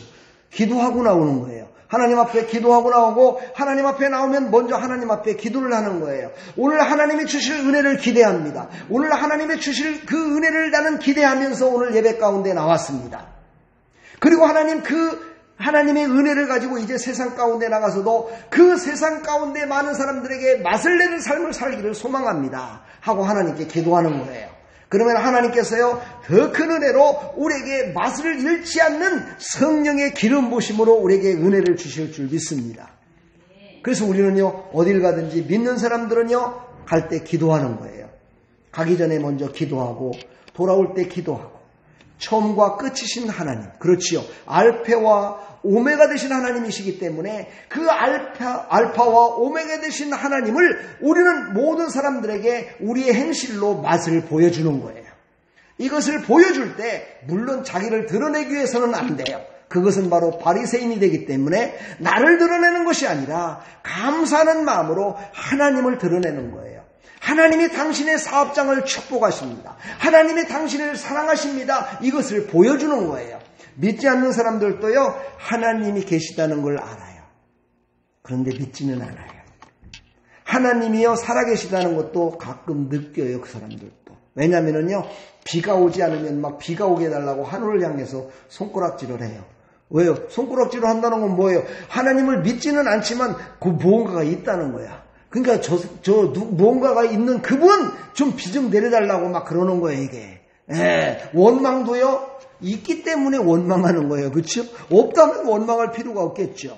기도하고 나오는 거예요. 하나님 앞에 기도하고 나오고 하나님 앞에 나오면 먼저 하나님 앞에 기도를 하는 거예요. 오늘 하나님이 주실 은혜를 기대합니다. 오늘 하나님이 주실 그 은혜를 나는 기대하면서 오늘 예배 가운데 나왔습니다. 그리고 하나님의 은혜를 가지고 이제 세상 가운데 나가서도 그 세상 가운데 많은 사람들에게 맛을 내는 삶을 살기를 소망합니다. 하고 하나님께 기도하는 거예요. 그러면 하나님께서요, 더 큰 은혜로 우리에게 맛을 잃지 않는 성령의 기름 부심으로 우리에게 은혜를 주실 줄 믿습니다. 그래서 우리는요, 어딜 가든지 믿는 사람들은요, 갈 때 기도하는 거예요. 가기 전에 먼저 기도하고, 돌아올 때 기도하고, 처음과 끝이신 하나님, 그렇지요. 알파와 오메가 되신 하나님이시기 때문에 그 알파와 오메가 되신 하나님을 우리는 모든 사람들에게 우리의 행실로 맛을 보여주는 거예요. 이것을 보여줄 때 물론 자기를 드러내기 위해서는 안 돼요. 그것은 바로 바리새인이 되기 때문에 나를 드러내는 것이 아니라 감사하는 마음으로 하나님을 드러내는 거예요. 하나님이 당신의 사업장을 축복하십니다. 하나님이 당신을 사랑하십니다. 이것을 보여주는 거예요. 믿지 않는 사람들도요, 하나님이 계시다는 걸 알아요. 그런데 믿지는 않아요. 하나님이요, 살아계시다는 것도 가끔 느껴요, 그 사람들도. 왜냐면은요, 비가 오지 않으면 막 비가 오게 해달라고 하늘을 향해서 손가락질을 해요. 왜요? 손가락질을 한다는 건 뭐예요? 하나님을 믿지는 않지만 그 무언가가 있다는 거야. 그러니까 무언가가 있는 그분 좀 비 좀 내려달라고 막 그러는 거예요, 이게. 원망도요, 있기 때문에 원망하는 거예요. 그렇죠? 없다면 원망할 필요가 없겠죠.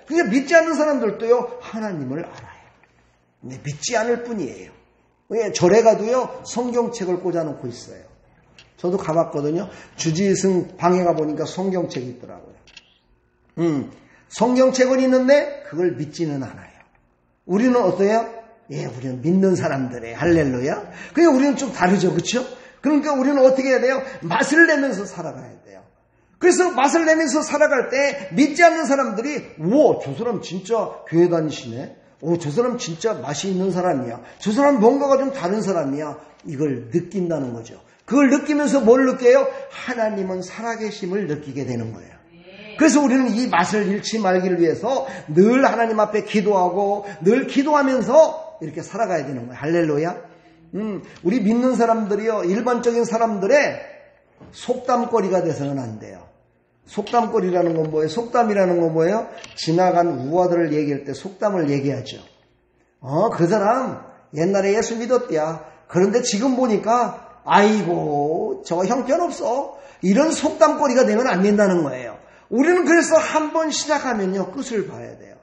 그러니까 믿지 않는 사람들도요, 하나님을 알아요. 근데 믿지 않을 뿐이에요. 절에 가도요, 성경책을 꽂아놓고 있어요. 저도 가봤거든요. 주지승 방에 가보니까 성경책이 있더라고요. 성경책은 있는데 그걸 믿지는 않아요. 우리는 어때요? 우리는 믿는 사람들이에요. 할렐루야. 그냥 우리는 좀 다르죠. 그렇죠? 그러니까 우리는 어떻게 해야 돼요? 맛을 내면서 살아가야 돼요. 그래서 맛을 내면서 살아갈 때 믿지 않는 사람들이, 우와, 저 사람 진짜 교회 다니시네. 저 사람 진짜 맛이 있는 사람이야. 저 사람 뭔가가 좀 다른 사람이야. 이걸 느낀다는 거죠. 그걸 느끼면서 뭘 느껴요? 하나님은 살아계심을 느끼게 되는 거예요. 그래서 우리는 이 맛을 잃지 말기를 위해서 늘 하나님 앞에 기도하고 늘 기도하면서 이렇게 살아가야 되는 거예요. 할렐루야. 우리 믿는 사람들이요, 일반적인 사람들의 속담거리가 돼서는 안 돼요. 속담거리라는 건 뭐예요? 속담이라는 건 뭐예요? 지나간 우화들을 얘기할 때 속담을 얘기하죠. 그 사람 옛날에 예수 믿었대야. 그런데 지금 보니까 아이고 저 형편없어. 이런 속담거리가 되면 안 된다는 거예요. 우리는 그래서 한번 시작하면요, 끝을 봐야 돼요.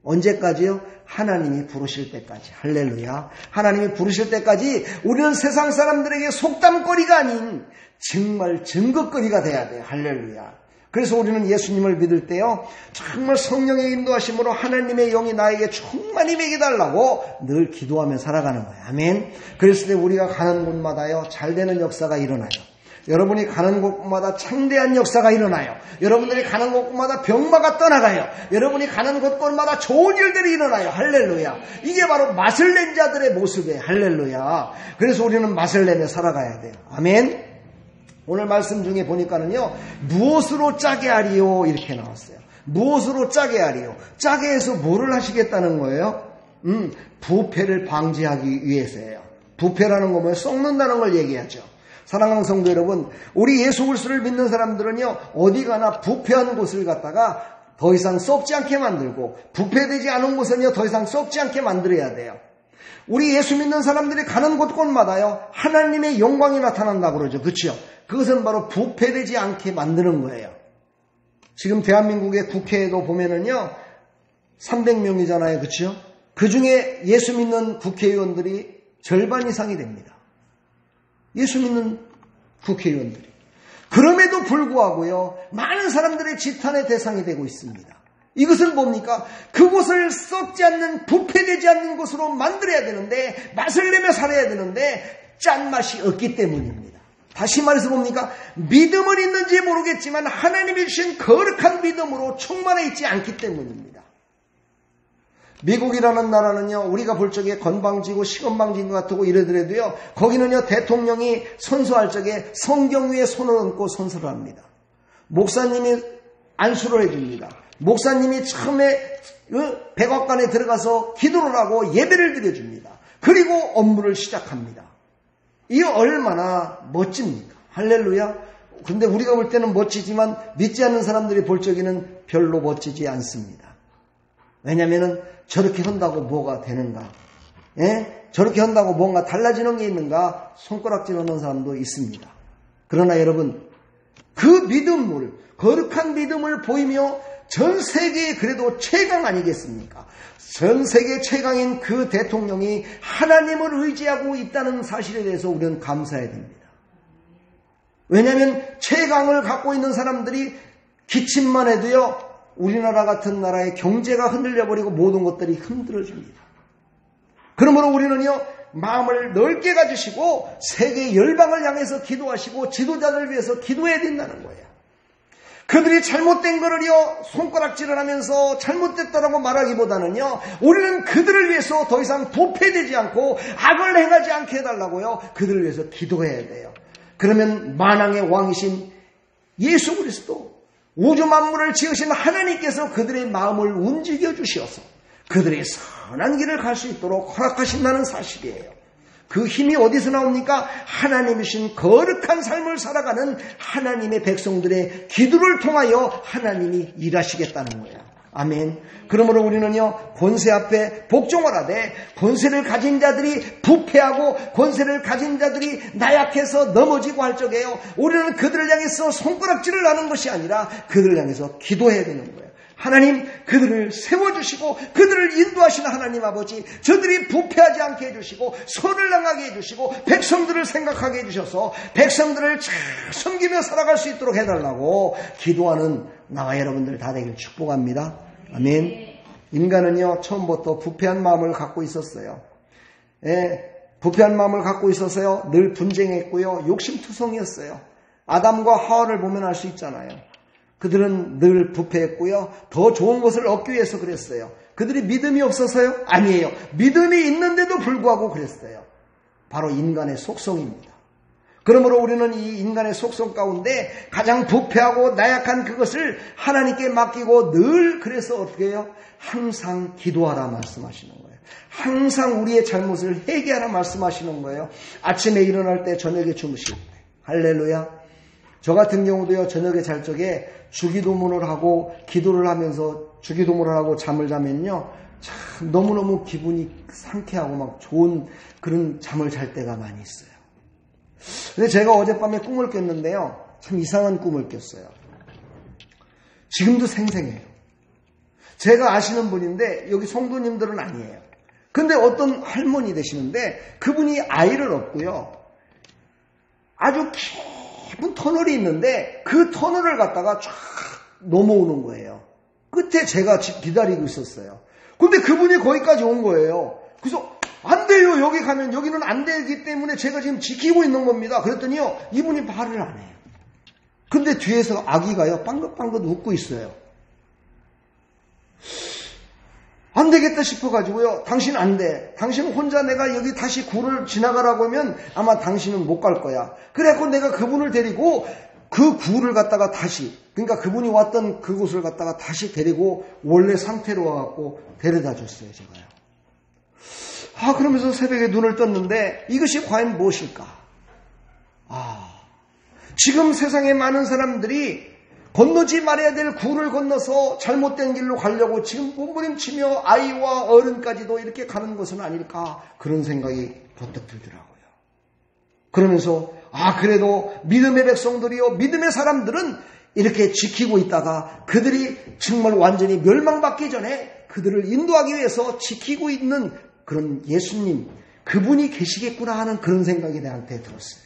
언제까지요? 하나님이 부르실 때까지. 할렐루야. 하나님이 부르실 때까지 우리는 세상 사람들에게 속담거리가 아닌 정말 증거거리가 돼야 돼요. 할렐루야. 그래서 우리는 예수님을 믿을 때요, 정말 성령의 인도하심으로 하나님의 영이 나에게 충만히 먹여달라고 늘 기도하며 살아가는 거예요. 아멘. 그랬을 때 우리가 가는 곳마다요, 잘 되는 역사가 일어나요. 여러분이 가는 곳마다 창대한 역사가 일어나요. 여러분들이 가는 곳마다 병마가 떠나가요. 여러분이 가는 곳곳마다 좋은 일들이 일어나요. 할렐루야. 이게 바로 맛을 낸 자들의 모습이에요. 할렐루야. 그래서 우리는 맛을 내며 살아가야 돼요. 아멘. 오늘 말씀 중에 보니까는요, 무엇으로 짜게 하리요? 이렇게 나왔어요. 무엇으로 짜게 하리요? 짜게 해서 뭐를 하시겠다는 거예요? 부패를 방지하기 위해서예요. 부패라는 거 뭐예요? 썩는다는 걸 얘기하죠. 사랑하는 성도 여러분, 우리 예수 그리스도를 믿는 사람들은요, 어디 가나 부패한 곳을 갖다가 더 이상 썩지 않게 만들고, 부패되지 않은 곳은요, 더 이상 썩지 않게 만들어야 돼요. 우리 예수 믿는 사람들이 가는 곳곳마다요, 하나님의 영광이 나타난다고 그러죠. 그렇죠? 그것은 바로 부패되지 않게 만드는 거예요. 지금 대한민국의 국회에도 보면은요, 300명이잖아요. 그렇죠? 그 중에 예수 믿는 국회의원들이 절반 이상이 됩니다. 예수 믿는 국회의원들이. 그럼에도 불구하고요, 많은 사람들의 지탄의 대상이 되고 있습니다. 이것은 뭡니까? 그곳을 썩지 않는, 부패되지 않는 곳으로 만들어야 되는데, 맛을 내며 살아야 되는데 짠맛이 없기 때문입니다. 다시 말해서 뭡니까? 믿음은 있는지 모르겠지만 하나님이 주신 거룩한 믿음으로 충만해 있지 않기 때문입니다. 미국이라는 나라는요, 우리가 볼 적에 건방지고 시건방진 것 같고 이러더라도요, 거기는요, 대통령이 선서할 적에 성경 위에 손을 얹고 선서를 합니다. 목사님이 안수를 해줍니다. 목사님이 처음에 백악관에 들어가서 기도를 하고 예배를 드려줍니다. 그리고 업무를 시작합니다. 이게 얼마나 멋집니까? 할렐루야. 근데 우리가 볼 때는 멋지지만 믿지 않는 사람들이 볼 적에는 별로 멋지지 않습니다. 왜냐하면 저렇게 한다고 뭐가 되는가? 예? 저렇게 한다고 뭔가 달라지는 게 있는가? 손가락질 하는 사람도 있습니다. 그러나 여러분, 그 믿음을, 거룩한 믿음을 보이며 전 세계에 그래도 최강 아니겠습니까? 전 세계 최강인 그 대통령이 하나님을 의지하고 있다는 사실에 대해서 우리는 감사해야 됩니다. 왜냐하면 최강을 갖고 있는 사람들이 기침만 해도요, 우리나라 같은 나라의 경제가 흔들려버리고 모든 것들이 흔들어집니다. 그러므로 우리는요, 마음을 넓게 가지시고 세계 열방을 향해서 기도하시고 지도자들 위해서 기도해야 된다는 거예요. 그들이 잘못된 거를요, 손가락질을 하면서 잘못됐다라고 말하기보다는요, 우리는 그들을 위해서 더 이상 부패되지 않고 악을 행하지 않게 해달라고요, 그들을 위해서 기도해야 돼요. 그러면 만왕의 왕이신 예수 그리스도, 우주 만물을 지으신 하나님께서 그들의 마음을 움직여 주셔서 그들의 선한 길을 갈 수 있도록 허락하신다는 사실이에요. 그 힘이 어디서 나옵니까? 하나님이신 거룩한 삶을 살아가는 하나님의 백성들의 기도를 통하여 하나님이 일하시겠다는 거예요. 아멘. 그러므로 우리는요, 권세 앞에 복종하라되 권세를 가진 자들이 부패하고 권세를 가진 자들이 나약해서 넘어지고 할 적에요, 우리는 그들을 향해서 손가락질을 하는 것이 아니라 그들을 향해서 기도해야 되는 거예요. 하나님, 그들을 세워주시고 그들을 인도하시는 하나님 아버지, 저들이 부패하지 않게 해주시고 선을 행하게 해주시고 백성들을 생각하게 해주셔서 백성들을 잘 섬기며 살아갈 수 있도록 해달라고 기도하는 나와 여러분들 다 되길 축복합니다. 아멘. 인간은요, 처음부터 부패한 마음을 갖고 있었어요. 예, 부패한 마음을 갖고 있었어요. 늘 분쟁했고요, 욕심투성이었어요. 아담과 하와를 보면 알 수 있잖아요. 그들은 늘 부패했고요, 더 좋은 것을 얻기 위해서 그랬어요. 그들이 믿음이 없어서요? 아니에요. 믿음이 있는데도 불구하고 그랬어요. 바로 인간의 속성입니다. 그러므로 우리는 이 인간의 속성 가운데 가장 부패하고 나약한 그것을 하나님께 맡기고 늘 그래서 어떻게 해요? 항상 기도하라 말씀하시는 거예요. 항상 우리의 잘못을 회개하라 말씀하시는 거예요. 아침에 일어날 때, 저녁에 주무실 때. 할렐루야. 저 같은 경우도요, 저녁에 잘 적에 주기도문을 하고 기도를 하면서 주기도문을 하고 잠을 자면요, 참 너무너무 기분이 상쾌하고 막 좋은 그런 잠을 잘 때가 많이 있어요. 근데 제가 어젯밤에 꿈을 꿨는데요, 참 이상한 꿈을 꿨어요. 지금도 생생해요. 제가 아시는 분인데 여기 성도님들은 아니에요. 근데 어떤 할머니 되시는데 그분이 아이를 얻고요, 아주 깊은 터널이 있는데 그 터널을 갖다가 쫙 넘어오는 거예요. 끝에 제가 기다리고 있었어요. 근데 그분이 거기까지 온 거예요. 그래서 안 돼요. 여기 가면 여기는 안 되기 때문에 제가 지금 지키고 있는 겁니다. 그랬더니요. 이분이 말을 안 해요. 근데 뒤에서 아기가요. 빵긋빵긋 웃고 있어요. 안 되겠다 싶어가지고요. 당신 안 돼. 당신 혼자 내가 여기 다시 굴을 지나가라고 하면 아마 당신은 못 갈 거야. 그래갖고 내가 그분을 데리고 그 굴을 갖다가 다시, 그러니까 그분이 왔던 그곳을 갖다가 다시 데리고 원래 상태로 와갖고 데려다 줬어요. 제가요. 그러면서 새벽에 눈을 떴는데 이것이 과연 무엇일까? 지금 세상에 많은 사람들이 건너지 말아야 될 굴을 건너서 잘못된 길로 가려고 지금 몸부림치며 아이와 어른까지도 이렇게 가는 것은 아닐까, 그런 생각이 번뜩 들더라고요. 그러면서 그래도 믿음의 백성들이요, 믿음의 사람들은 이렇게 지키고 있다가 그들이 정말 완전히 멸망받기 전에 그들을 인도하기 위해서 지키고 있는 그런 예수님, 그분이 계시겠구나 하는 그런 생각이 내한테 들었어요.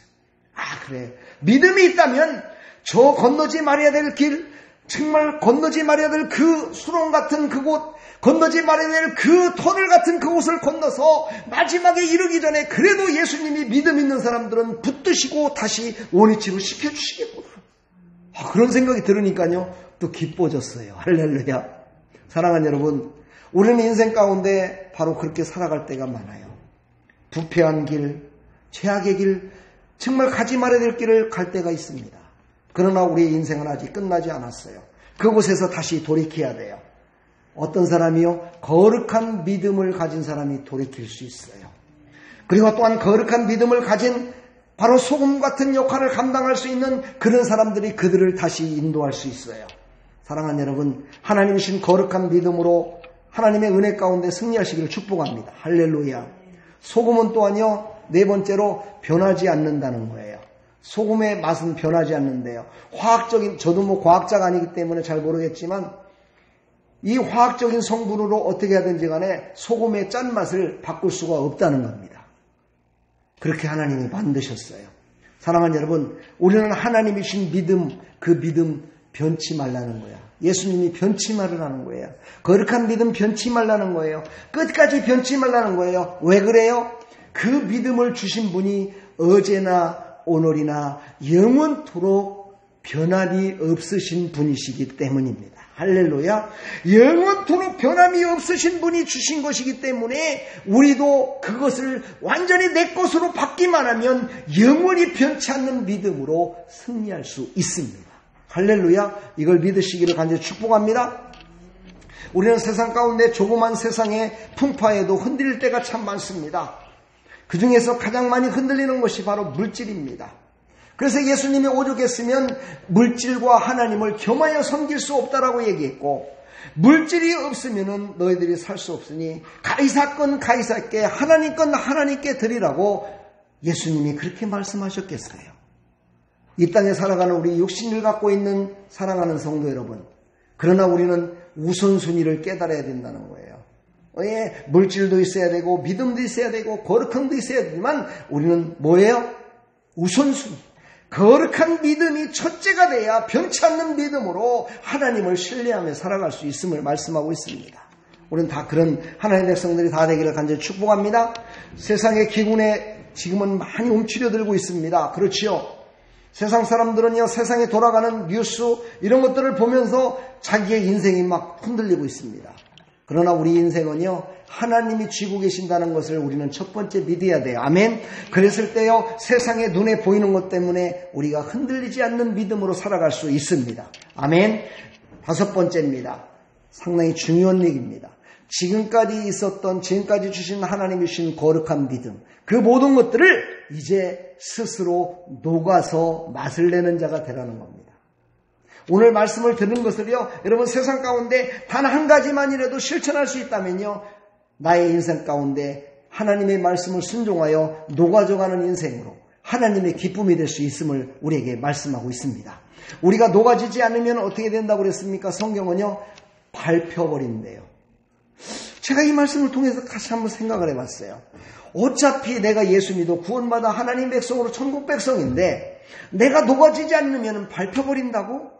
그래, 믿음이 있다면 저 건너지 말아야 될 길, 정말 건너지 말아야 될 그 수렁 같은 그곳, 건너지 말아야 될 그 터널 같은 그곳을 건너서 마지막에 이르기 전에 그래도 예수님이 믿음 있는 사람들은 붙드시고 다시 원위치로 시켜주시겠구나. 그런 생각이 들으니까요, 또 기뻐졌어요. 할렐루야. 사랑하는 여러분, 우리는 인생 가운데 바로 그렇게 살아갈 때가 많아요. 부패한 길, 죄악의 길, 정말 가지 말아야 될 길을 갈 때가 있습니다. 그러나 우리의 인생은 아직 끝나지 않았어요. 그곳에서 다시 돌이켜야 돼요. 어떤 사람이요? 거룩한 믿음을 가진 사람이 돌이킬 수 있어요. 그리고 또한 거룩한 믿음을 가진 바로 소금 같은 역할을 감당할 수 있는 그런 사람들이 그들을 다시 인도할 수 있어요. 사랑하는 여러분, 하나님이신 거룩한 믿음으로 하나님의 은혜 가운데 승리하시기를 축복합니다. 할렐루야. 소금은 또한요, 네 번째로 변하지 않는다는 거예요. 소금의 맛은 변하지 않는데요. 저도 과학자가 아니기 때문에 잘 모르겠지만 이 화학적인 성분으로 어떻게 하든지 간에 소금의 짠맛을 바꿀 수가 없다는 겁니다. 그렇게 하나님이 만드셨어요. 사랑하는 여러분, 우리는 하나님이신 믿음, 그 믿음 변치 말라는 거야. 예수님이 변치 말라는 거예요. 거룩한 믿음 변치 말라는 거예요. 끝까지 변치 말라는 거예요. 왜 그래요? 그 믿음을 주신 분이 어제나 오늘이나 영원토록 변함이 없으신 분이시기 때문입니다. 할렐루야. 영원토록 변함이 없으신 분이 주신 것이기 때문에 우리도 그것을 완전히 내 것으로 받기만 하면 영원히 변치 않는 믿음으로 승리할 수 있습니다. 할렐루야. 이걸 믿으시기를 간절히 축복합니다. 우리는 세상 가운데 조그만 세상의 풍파에도 흔들릴 때가 참 많습니다. 그 중에서 가장 많이 흔들리는 것이 바로 물질입니다. 그래서 예수님이 오죽했으면 물질과 하나님을 겸하여 섬길 수 없다라고 얘기했고, 물질이 없으면 너희들이 살 수 없으니 가이사 건 가이사께, 하나님 건 하나님께 드리라고 예수님이 그렇게 말씀하셨겠어요. 이 땅에 살아가는 우리 육신을 갖고 있는 사랑하는 성도 여러분, 그러나 우리는 우선순위를 깨달아야 된다는 거예요. 물질도 있어야 되고 믿음도 있어야 되고 거룩함도 있어야 되지만 우리는 뭐예요? 우선순위. 거룩한 믿음이 첫째가 돼야 변치 않는 믿음으로 하나님을 신뢰하며 살아갈 수 있음을 말씀하고 있습니다. 우리는 다 그런 하나님의 백성들이 다 되기를 간절히 축복합니다. 세상의 기군에 지금은 많이 움츠려들고 있습니다. 그렇지요? 세상 사람들은요, 세상에 돌아가는 뉴스 이런 것들을 보면서 자기의 인생이 막 흔들리고 있습니다. 그러나 우리 인생은요, 하나님이 쥐고 계신다는 것을 우리는 첫 번째 믿어야 돼요. 아멘. 그랬을 때요, 세상에 눈에 보이는 것 때문에 우리가 흔들리지 않는 믿음으로 살아갈 수 있습니다. 아멘. 다섯 번째입니다. 상당히 중요한 얘기입니다. 지금까지 주신 하나님이 주신 거룩한 믿음, 그 모든 것들을 이제 스스로 녹아서 맛을 내는 자가 되라는 겁니다. 오늘 말씀을 들은 것을요, 여러분 세상 가운데 단 한 가지만이라도 실천할 수 있다면요, 나의 인생 가운데 하나님의 말씀을 순종하여 녹아져가는 인생으로 하나님의 기쁨이 될 수 있음을 우리에게 말씀하고 있습니다. 우리가 녹아지지 않으면 어떻게 된다고 그랬습니까? 성경은요, 밟혀버린대요. 제가 이 말씀을 통해서 다시 한번 생각을 해봤어요. 어차피 내가 예수 믿어 구원받아 하나님 백성으로 천국 백성인데 내가 녹아지지 않으면 밟혀버린다고?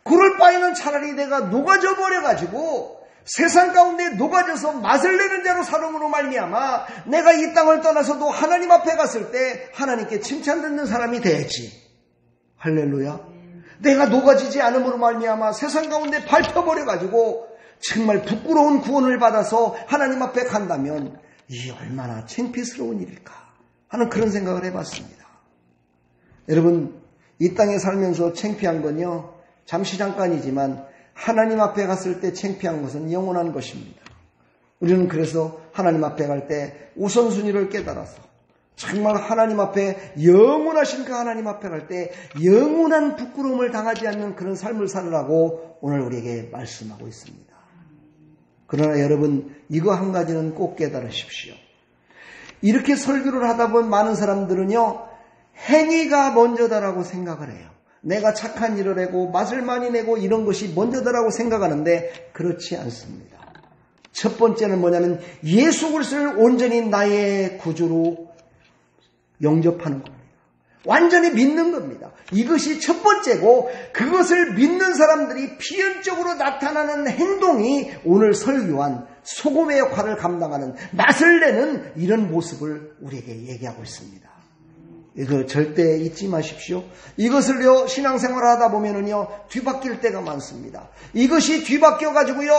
그럴 바에는 차라리 내가 녹아져 버려가지고 세상 가운데 녹아져서 맛을 내는 자로 살음으로 말미암아 내가 이 땅을 떠나서도 하나님 앞에 갔을 때 하나님께 칭찬 듣는 사람이 돼야지. 할렐루야. 내가 녹아지지 않음으로 말미암아 세상 가운데 밟혀버려가지고 정말 부끄러운 구원을 받아서 하나님 앞에 간다면 이 얼마나 창피스러운 일일까 하는 그런 생각을 해봤습니다. 여러분, 이 땅에 살면서 창피한 건요, 잠시 잠깐이지만 하나님 앞에 갔을 때 창피한 것은 영원한 것입니다. 우리는 그래서 하나님 앞에 갈 때 우선순위를 깨달아서 정말 하나님 앞에 영원하신 그 하나님 앞에 갈 때 영원한 부끄러움을 당하지 않는 그런 삶을 살으라고 오늘 우리에게 말씀하고 있습니다. 그러나 여러분, 이거 한 가지는 꼭 깨달으십시오. 이렇게 설교를 하다 보면 많은 사람들은요, 행위가 먼저다라고 생각을 해요. 내가 착한 일을 하고 맛을 많이 내고 이런 것이 먼저다라고 생각하는데 그렇지 않습니다. 첫 번째는 뭐냐면 예수 그리스도를 온전히 나의 구주로 영접하는 겁니다. 완전히 믿는 겁니다. 이것이 첫 번째고, 그것을 믿는 사람들이 필연적으로 나타나는 행동이 오늘 설교한 소금의 역할을 감당하는, 맛을 내는 이런 모습을 우리에게 얘기하고 있습니다. 이거 절대 잊지 마십시오. 이것을요, 신앙생활을 하다 보면은요, 뒤바뀔 때가 많습니다. 이것이 뒤바뀌어가지고요,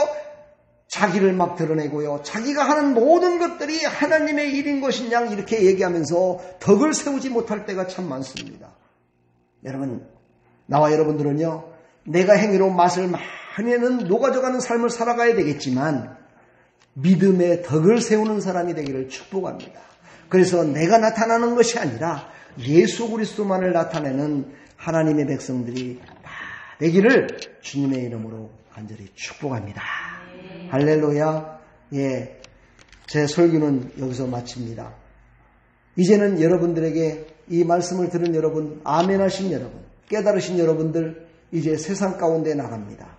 자기를 막 드러내고요, 자기가 하는 모든 것들이 하나님의 일인 것이냐 이렇게 얘기하면서 덕을 세우지 못할 때가 참 많습니다. 여러분, 나와 여러분들은요, 내가 행위로 맛을 많이 내는 녹아져가는 삶을 살아가야 되겠지만 믿음의 덕을 세우는 사람이 되기를 축복합니다. 그래서 내가 나타나는 것이 아니라 예수 그리스도만을 나타내는 하나님의 백성들이 다 되기를 주님의 이름으로 간절히 축복합니다. 할렐루야. 예, 제 설교는 여기서 마칩니다. 이제는 여러분들에게 이 말씀을 들은 여러분, 아멘 하신 여러분, 깨달으신 여러분들, 이제 세상 가운데 나갑니다.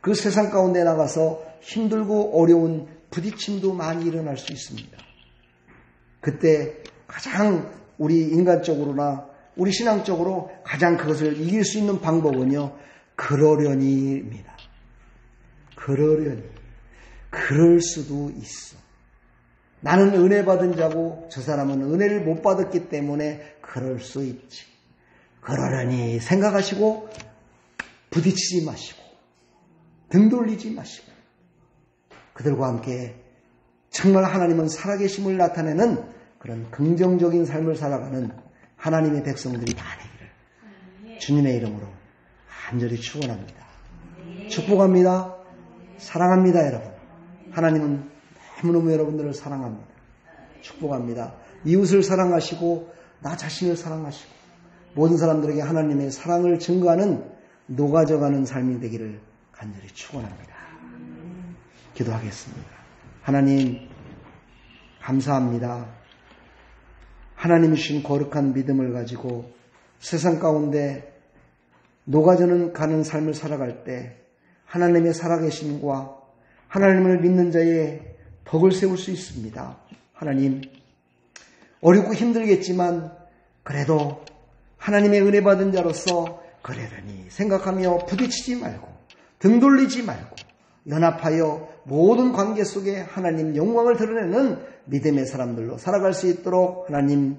그 세상 가운데 나가서 힘들고 어려운 부딪힘도 많이 일어날 수 있습니다. 그때 가장 우리 인간적으로나 우리 신앙적으로 가장 그것을 이길 수 있는 방법은요, 그러려니입니다. 그러려니. 그럴 수도 있어. 나는 은혜 받은 자고 저 사람은 은혜를 못 받았기 때문에 그럴 수 있지. 그러려니 생각하시고 부딪히지 마시고 등 돌리지 마시고 그들과 함께 정말 하나님은 살아계심을 나타내는 그런 긍정적인 삶을 살아가는 하나님의 백성들이 다 되기를 주님의 이름으로 간절히 축원합니다. 축복합니다. 사랑합니다, 여러분. 하나님은 너무너무 여러분들을 사랑합니다. 축복합니다. 이웃을 사랑하시고 나 자신을 사랑하시고 모든 사람들에게 하나님의 사랑을 증거하는 녹아져가는 삶이 되기를 간절히 축원합니다. 기도하겠습니다. 하나님, 감사합니다. 하나님이 주신 거룩한 믿음을 가지고 세상 가운데 녹아져는 가는 삶을 살아갈 때 하나님의 살아계심과 하나님을 믿는 자의 덕을 세울 수 있습니다. 하나님, 어렵고 힘들겠지만 그래도 하나님의 은혜 받은 자로서 그러려니 생각하며 부딪히지 말고 등 돌리지 말고 연합하여 모든 관계 속에 하나님 영광을 드러내는 믿음의 사람들로 살아갈 수 있도록 하나님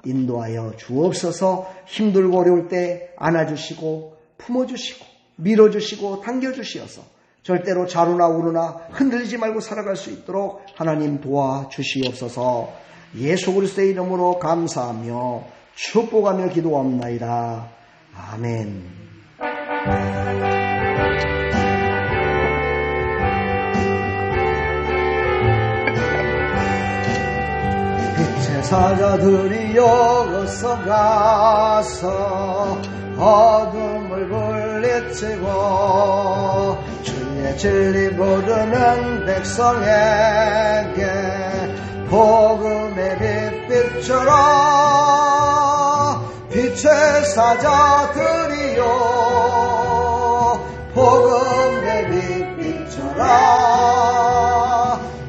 인도하여 주옵소서. 힘들고 어려울 때 안아주시고 품어주시고 밀어주시고 당겨주시어서 절대로 좌로나 우로나 흔들리지 말고 살아갈 수 있도록 하나님 도와주시옵소서. 예수 그리스도의 이름으로 감사하며 축복하며 기도합나이다. 아멘. 빛의 사자들이여 어서 가서 어둠을 물리치고 주의 진리 모르는 백성에게 복음의 빛 비춰라. 빛의 사자들이여 복음의 빛 비춰라.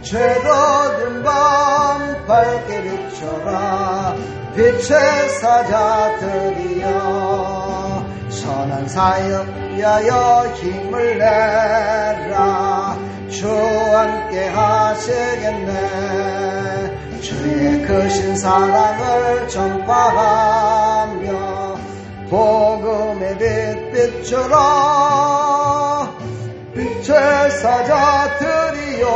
죄로든 밤 밝게 비춰라. 비춰라 빛의 사자들이여 선한 사역 위하여 힘을 내라 주 함께 하시겠네 주의 크신 사랑을 전파하며 복음의 빛 비춰라 빛의 사자들이여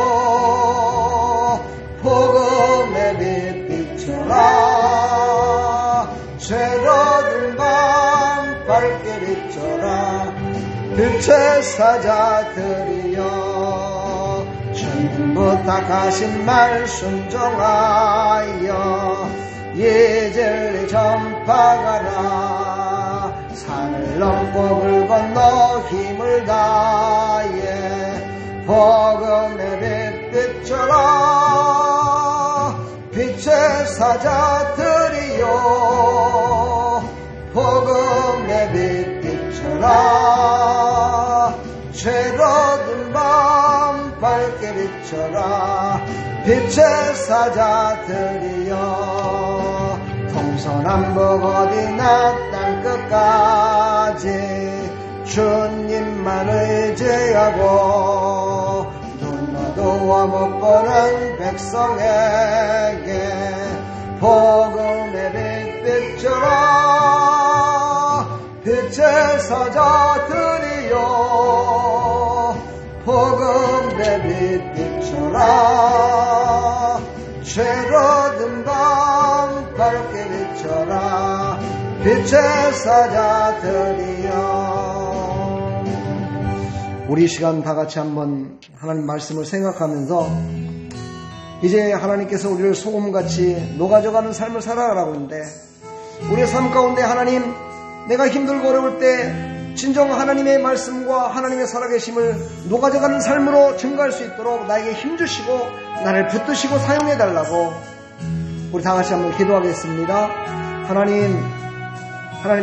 복음의 빛 비춰라 죄로든 밤 밝게 비춰라 빛의 사자들이여 전부터 가신 말 순종하여 이 진리 전파가라 산을 넘고 물 건너 힘을 다해 복음의 빛 비춰라 빛의 사자들이여 복음의 빛 비춰라 죄로든 밤 밝게 비춰라 빛의 사자들이여 동서남북 어디나 땅끝까지 주님만 의지하고 눈어두어 못 보는 백성에게 복음의 빛 비춰라 빛의 사자들이여 복음의 빛 비춰라 죄로든 밤 밝게 비춰라 빛의 사자들이여 우리 시간 다 같이 한번 하나님 말씀을 생각하면서 이제 하나님께서 우리를 소금같이 녹아져가는 삶을 살아가라고 하는데 우리의 삶 가운데 하나님 내가 힘들고 어려울 때 진정 하나님의 말씀과 하나님의 살아계심을 녹아져가는 삶으로 증거할 수 있도록 나에게 힘주시고 나를 붙드시고 사용해달라고 우리 다 같이 한번 기도하겠습니다. 하나님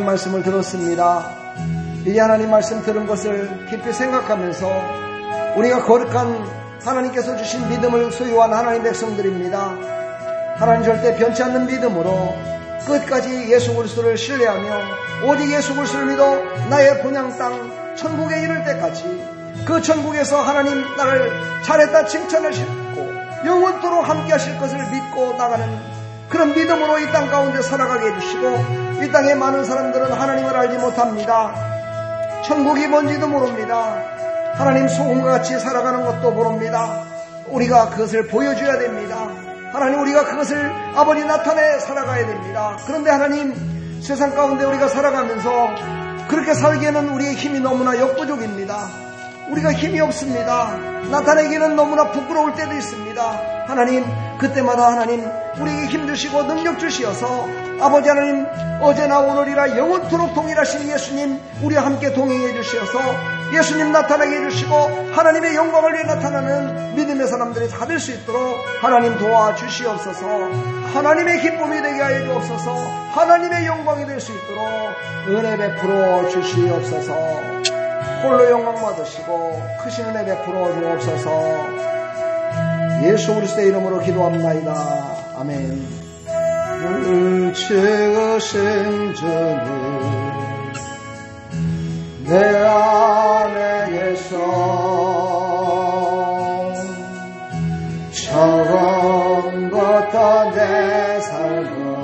말씀을 들었습니다. 이 하나님 말씀 들은 것을 깊이 생각하면서 우리가 거룩한 하나님께서 주신 믿음을 소유한 하나님 백성들입니다. 하나님 절대 변치 않는 믿음으로 끝까지 예수 그리스도를 신뢰하며 오직 예수 그리스도를 믿어 나의 본향 땅 천국에 이를 때까지 그 천국에서 하나님 나를 잘했다 칭찬하시고 영원토록 함께 하실 것을 믿고 나가는 그런 믿음으로 이 땅 가운데 살아가게 해주시고 이 땅에 많은 사람들은 하나님을 알지 못합니다. 천국이 뭔지도 모릅니다. 하나님 소금과 같이 살아가는 것도 모릅니다. 우리가 그것을 보여줘야 됩니다. 하나님 우리가 그것을 아버지 나타내 살아가야 됩니다. 그런데 하나님 세상 가운데 우리가 살아가면서 그렇게 살기에는 우리의 힘이 너무나 역부족입니다. 우리가 힘이 없습니다. 나타내기는 너무나 부끄러울 때도 있습니다. 하나님 그때마다 하나님 우리에게 힘 주시고 능력 주시어서 아버지 하나님 어제나 오늘이라 영원토록 동일하신 예수님 우리와 함께 동행해 주시어서 예수님 나타나게 해주시고 하나님의 영광을 위해 나타나는 믿음의 사람들이 다 될 수 있도록 하나님 도와주시옵소서. 하나님의 기쁨이 되게 하여 주옵소서. 하나님의 영광이 될 수 있도록 은혜 베풀어 주시옵소서. 홀로 영광 받으시고 크신 은혜 베풀어 주옵소서. 예수 그리스도의 이름으로 기도합나이다. 아멘. 지으신 주는 내 안에 계셔 처음부터 내 삶은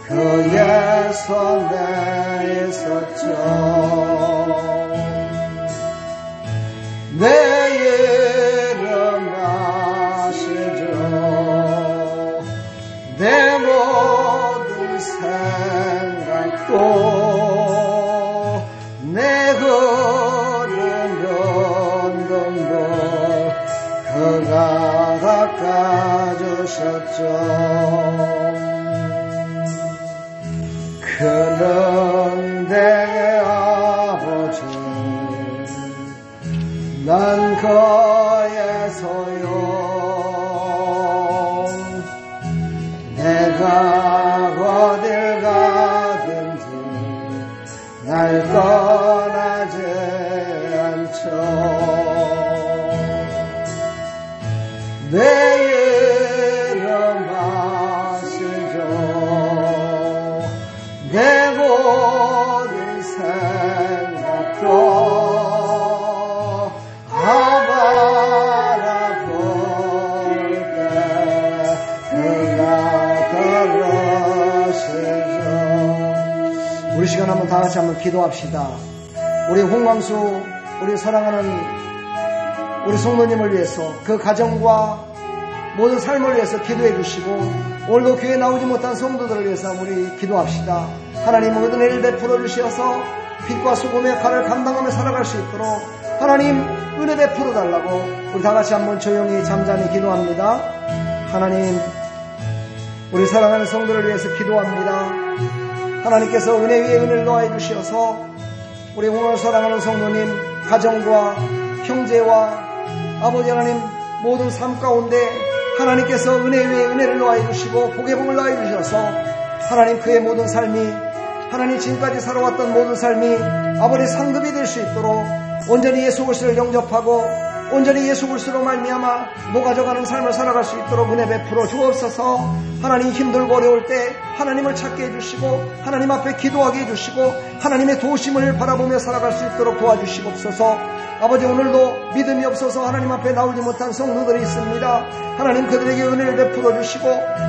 그의 손에 있었죠. 내 이름 아시죠. 내 모든 생각도 내 흐른 연금도 그가 닦아주셨죠. 그런데 아버지 난 그의 소용 내가 어딜 가든지 날 떠나지 않죠. 내 이름 아시죠. 내 모든 생각도 다 바라볼 때 그가 들으시죠. 우리 시간 한번 다 같이 한번 기도합시다. 우리 홍광수 우리 사랑하는 우리 성도님을 위해서 그 가정과 모든 삶을 위해서 기도해 주시고 오늘도 교회에 나오지 못한 성도들을 위해서 우리 기도합시다. 하나님 모든 일을 베풀어 주시어서 빛과 소금의 역할을 감당하며 살아갈 수 있도록 하나님 은혜 베풀어 달라고 우리 다같이 한번 조용히 잠잠히 기도합니다. 하나님 우리 사랑하는 성도를 위해서 기도합니다. 하나님께서 은혜 위에 은혜를 더해 주시어서 우리 오늘 사랑하는 성도님 가정과 형제와 아버지 하나님 모든 삶 가운데 하나님께서 은혜 위에 은혜를 더해 주시고 복의 복을 더해 주셔서 하나님 그의 모든 삶이 하나님 지금까지 살아왔던 모든 삶이 아버지 상급이 될 수 있도록 온전히 예수 그리스도를 영접하고 온전히 예수 그리스도로 말미암아 녹아져가는 삶을 살아갈 수 있도록 은혜 베풀어 주옵소서. 하나님 힘들고 어려울 때 하나님을 찾게 해주시고 하나님 앞에 기도하게 해주시고 하나님의 도우심을 바라보며 살아갈 수 있도록 도와주시옵소서. 아버지 오늘도 믿음이 없어서 하나님 앞에 나오지 못한 성도들이 있습니다. 하나님 그들에게 은혜를 베풀어 주시고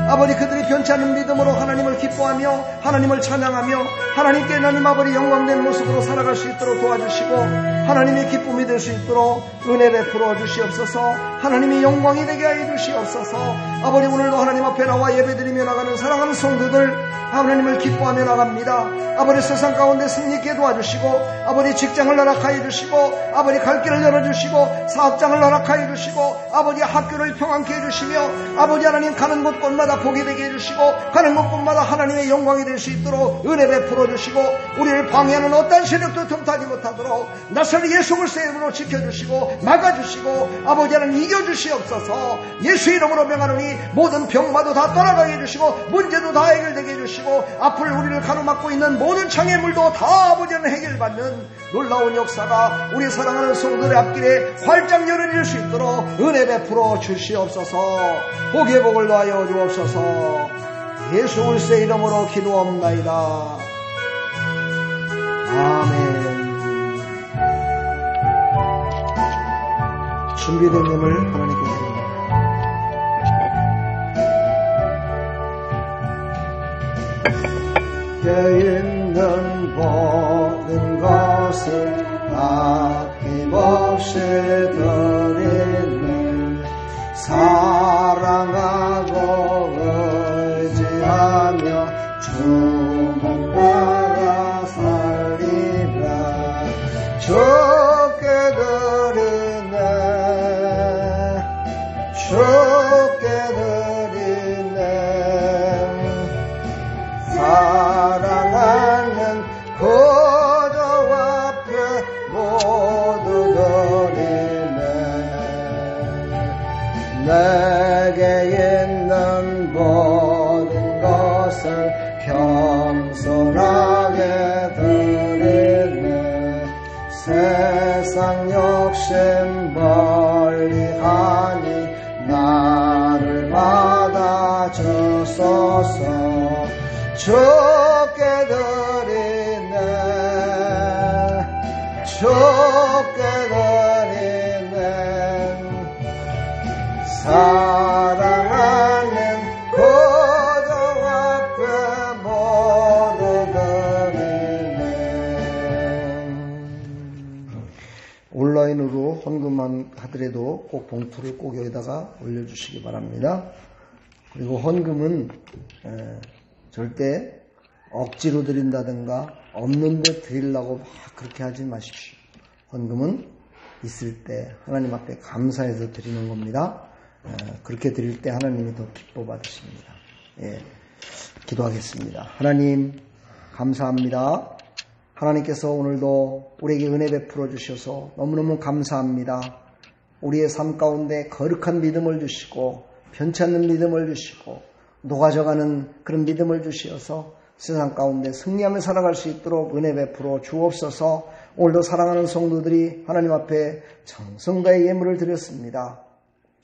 아버지 그들이 변치 않는 믿음으로 하나님을 기뻐하며 하나님을 찬양하며 하나님께 하나님 아버지 영광된 모습으로 살아갈 수 있도록 도와주시고 하나님의 기쁨이 될 수 있도록 은혜 베풀어 주시옵소서. 하나님의 영광이 되게 하여 주시옵소서. 아버지 오늘도 하나님 앞에 나와 예배드리며 나가는 사랑하는 성도들 하나님을 기뻐하며 나갑니다. 아버지 세상 가운데 승리케 도와주시고 아버지 직장을 허락하여 주시고 아버지 갈 길을 열어주시고 사업장을 허락하여 주시고 아버지 학교를 평안케 해주시며 아버지 하나님 가는 곳곳마다 복이 되게 해주시고 가는 곳곳마다 하나님의 영광이 될 수 있도록 은혜 베풀어 주시고 우리를 방해하는 어떤 세력도 틈타지 못하도록 낯설 예수 그리스도의 이름으로 지켜주시고 막아주시고 아버지 하나님 이겨주시옵소서. 예수 이름으로 명하노니 모든 병마도 다 떠나가게 해주시고 문제도 다 해결되게 해주시고 앞을 우리를 가로막고 있는 모든 장애물도 다 아버지 하나님 해결받는 놀라운 역사가 우리 사랑하는 성도들의 앞길에 활짝 열어질 수 있도록 은혜 베풀어 주시옵소서. 복의 복을 더하여 주옵소서. 예수 그리스도의 이름으로 기도합나이다. 아멘. 준비된 힘을 하나님께 드립니다. 있는 모든 것을 아낌없이 드리는 사랑하고 의지하며 주만 따라 살리라. 주께 드리네 주께 드리네 사랑하는 구주 앞에 모두 드리네. 내게 있는 모든 것을 겸손하게 드리네. 세상 욕심 멀리하니 나를 받아주소서. 주께 드리네 주께 드리네 사랑하는 구주 앞에 모두 드리네. 온라인으로 헌금만 하더라도 꼭 봉투를 꼭 여기다가 올려주시기 바랍니다. 그리고 헌금은 절대 억지로 드린다든가 없는데 드리려고 막 그렇게 하지 마십시오. 헌금은 있을 때 하나님 앞에 감사해서 드리는 겁니다. 그렇게 드릴 때 하나님이 더 기뻐 받으십니다. 기도하겠습니다. 하나님 감사합니다. 하나님께서 오늘도 우리에게 은혜 베풀어 주셔서 너무너무 감사합니다. 우리의 삶 가운데 거룩한 믿음을 주시고 변치 않는 믿음을 주시고 녹아져가는 그런 믿음을 주시어서 세상 가운데 승리하며 살아갈 수 있도록 은혜 베풀어 주옵소서. 오늘도 사랑하는 성도들이 하나님 앞에 정성가의 예물을 드렸습니다.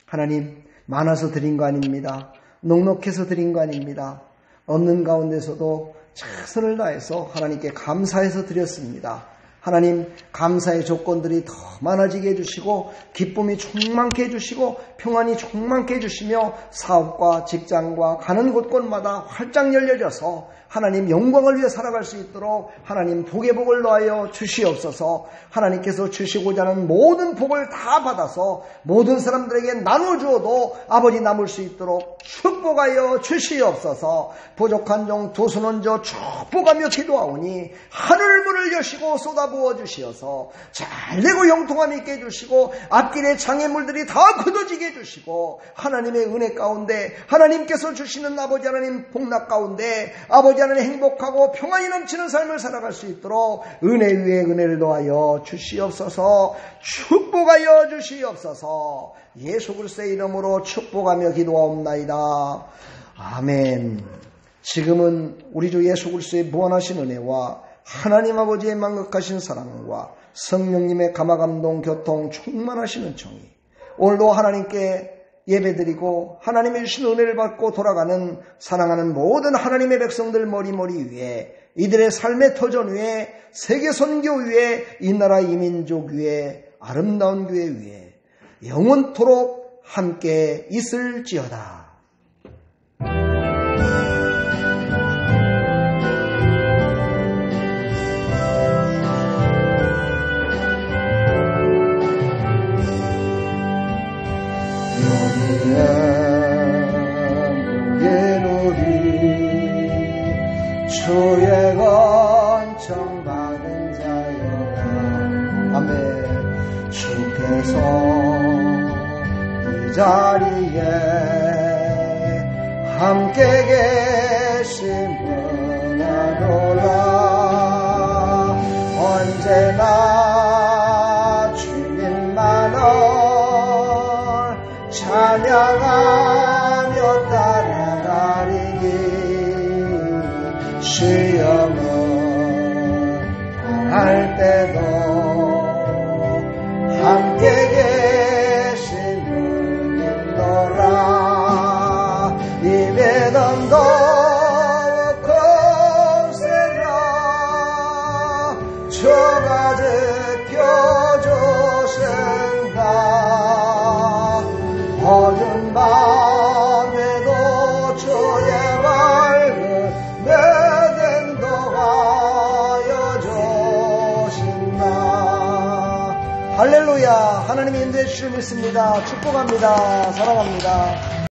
하나님 많아서 드린 거 아닙니다. 넉넉해서 드린 거 아닙니다. 없는 가운데서도 최선을 다해서 하나님께 감사해서 드렸습니다. 하나님, 감사의 조건들이 더 많아지게 해주시고 기쁨이 충만케 해주시고 평안이 충만케 해주시며 사업과 직장과 가는 곳곳마다 활짝 열려져서 하나님 영광을 위해 살아갈 수 있도록 하나님 복의 복을 더하여 주시옵소서. 하나님께서 주시고자 하는 모든 복을 다 받아서 모든 사람들에게 나눠주어도 아버지 남을 수 있도록 축복하여 주시옵소서. 부족한 종 두 손 얹어 축복하며 기도하오니 하늘 문을 여시고 쏟아부어 주시어서 잘되고 영통함 있게 해주시고 앞길의 장애물들이 다 굳어지게 해주시고 하나님의 은혜 가운데 하나님께서 주시는 아버지 하나님 복락 가운데 아버지 하나님 행복하고 평안이 넘치는 삶을 살아갈 수 있도록 은혜 위에 은혜를 더하여 주시옵소서. 축복하여 주시옵소서. 예수 그리스도의 이름으로 축복하며 기도하옵나이다. 아멘. 지금은 우리 주 예수 그리스도의 무한하신 은혜와 하나님 아버지의 만극하신 사랑과 성령님의 감화감동 교통 충만하시는 정의, 오늘도 하나님께 예배드리고 하나님의 주신 은혜를 받고 돌아가는 사랑하는 모든 하나님의 백성들 머리머리 위에, 이들의 삶의 터전 위에, 세계 선교 위에, 이 나라 이민족 위에, 아름다운 교회 위에 영원토록 함께 있을지어다. 주의 권청 받은 자여라. 아멘. 주께서 이 자리에 함께 계심을 아노라. 언제나 주님만을 찬양하며 따라가리니 시험은 당할 때도 함께 계시는 일러라. 입에 던더욱 거세라. 저가 지켜주신다. 어두운 밤에도 주의 밝은 내겐 더하여 주신다. 할렐루야. 하나님이 인도해 주시길 믿습니다. 축복합니다. 사랑합니다.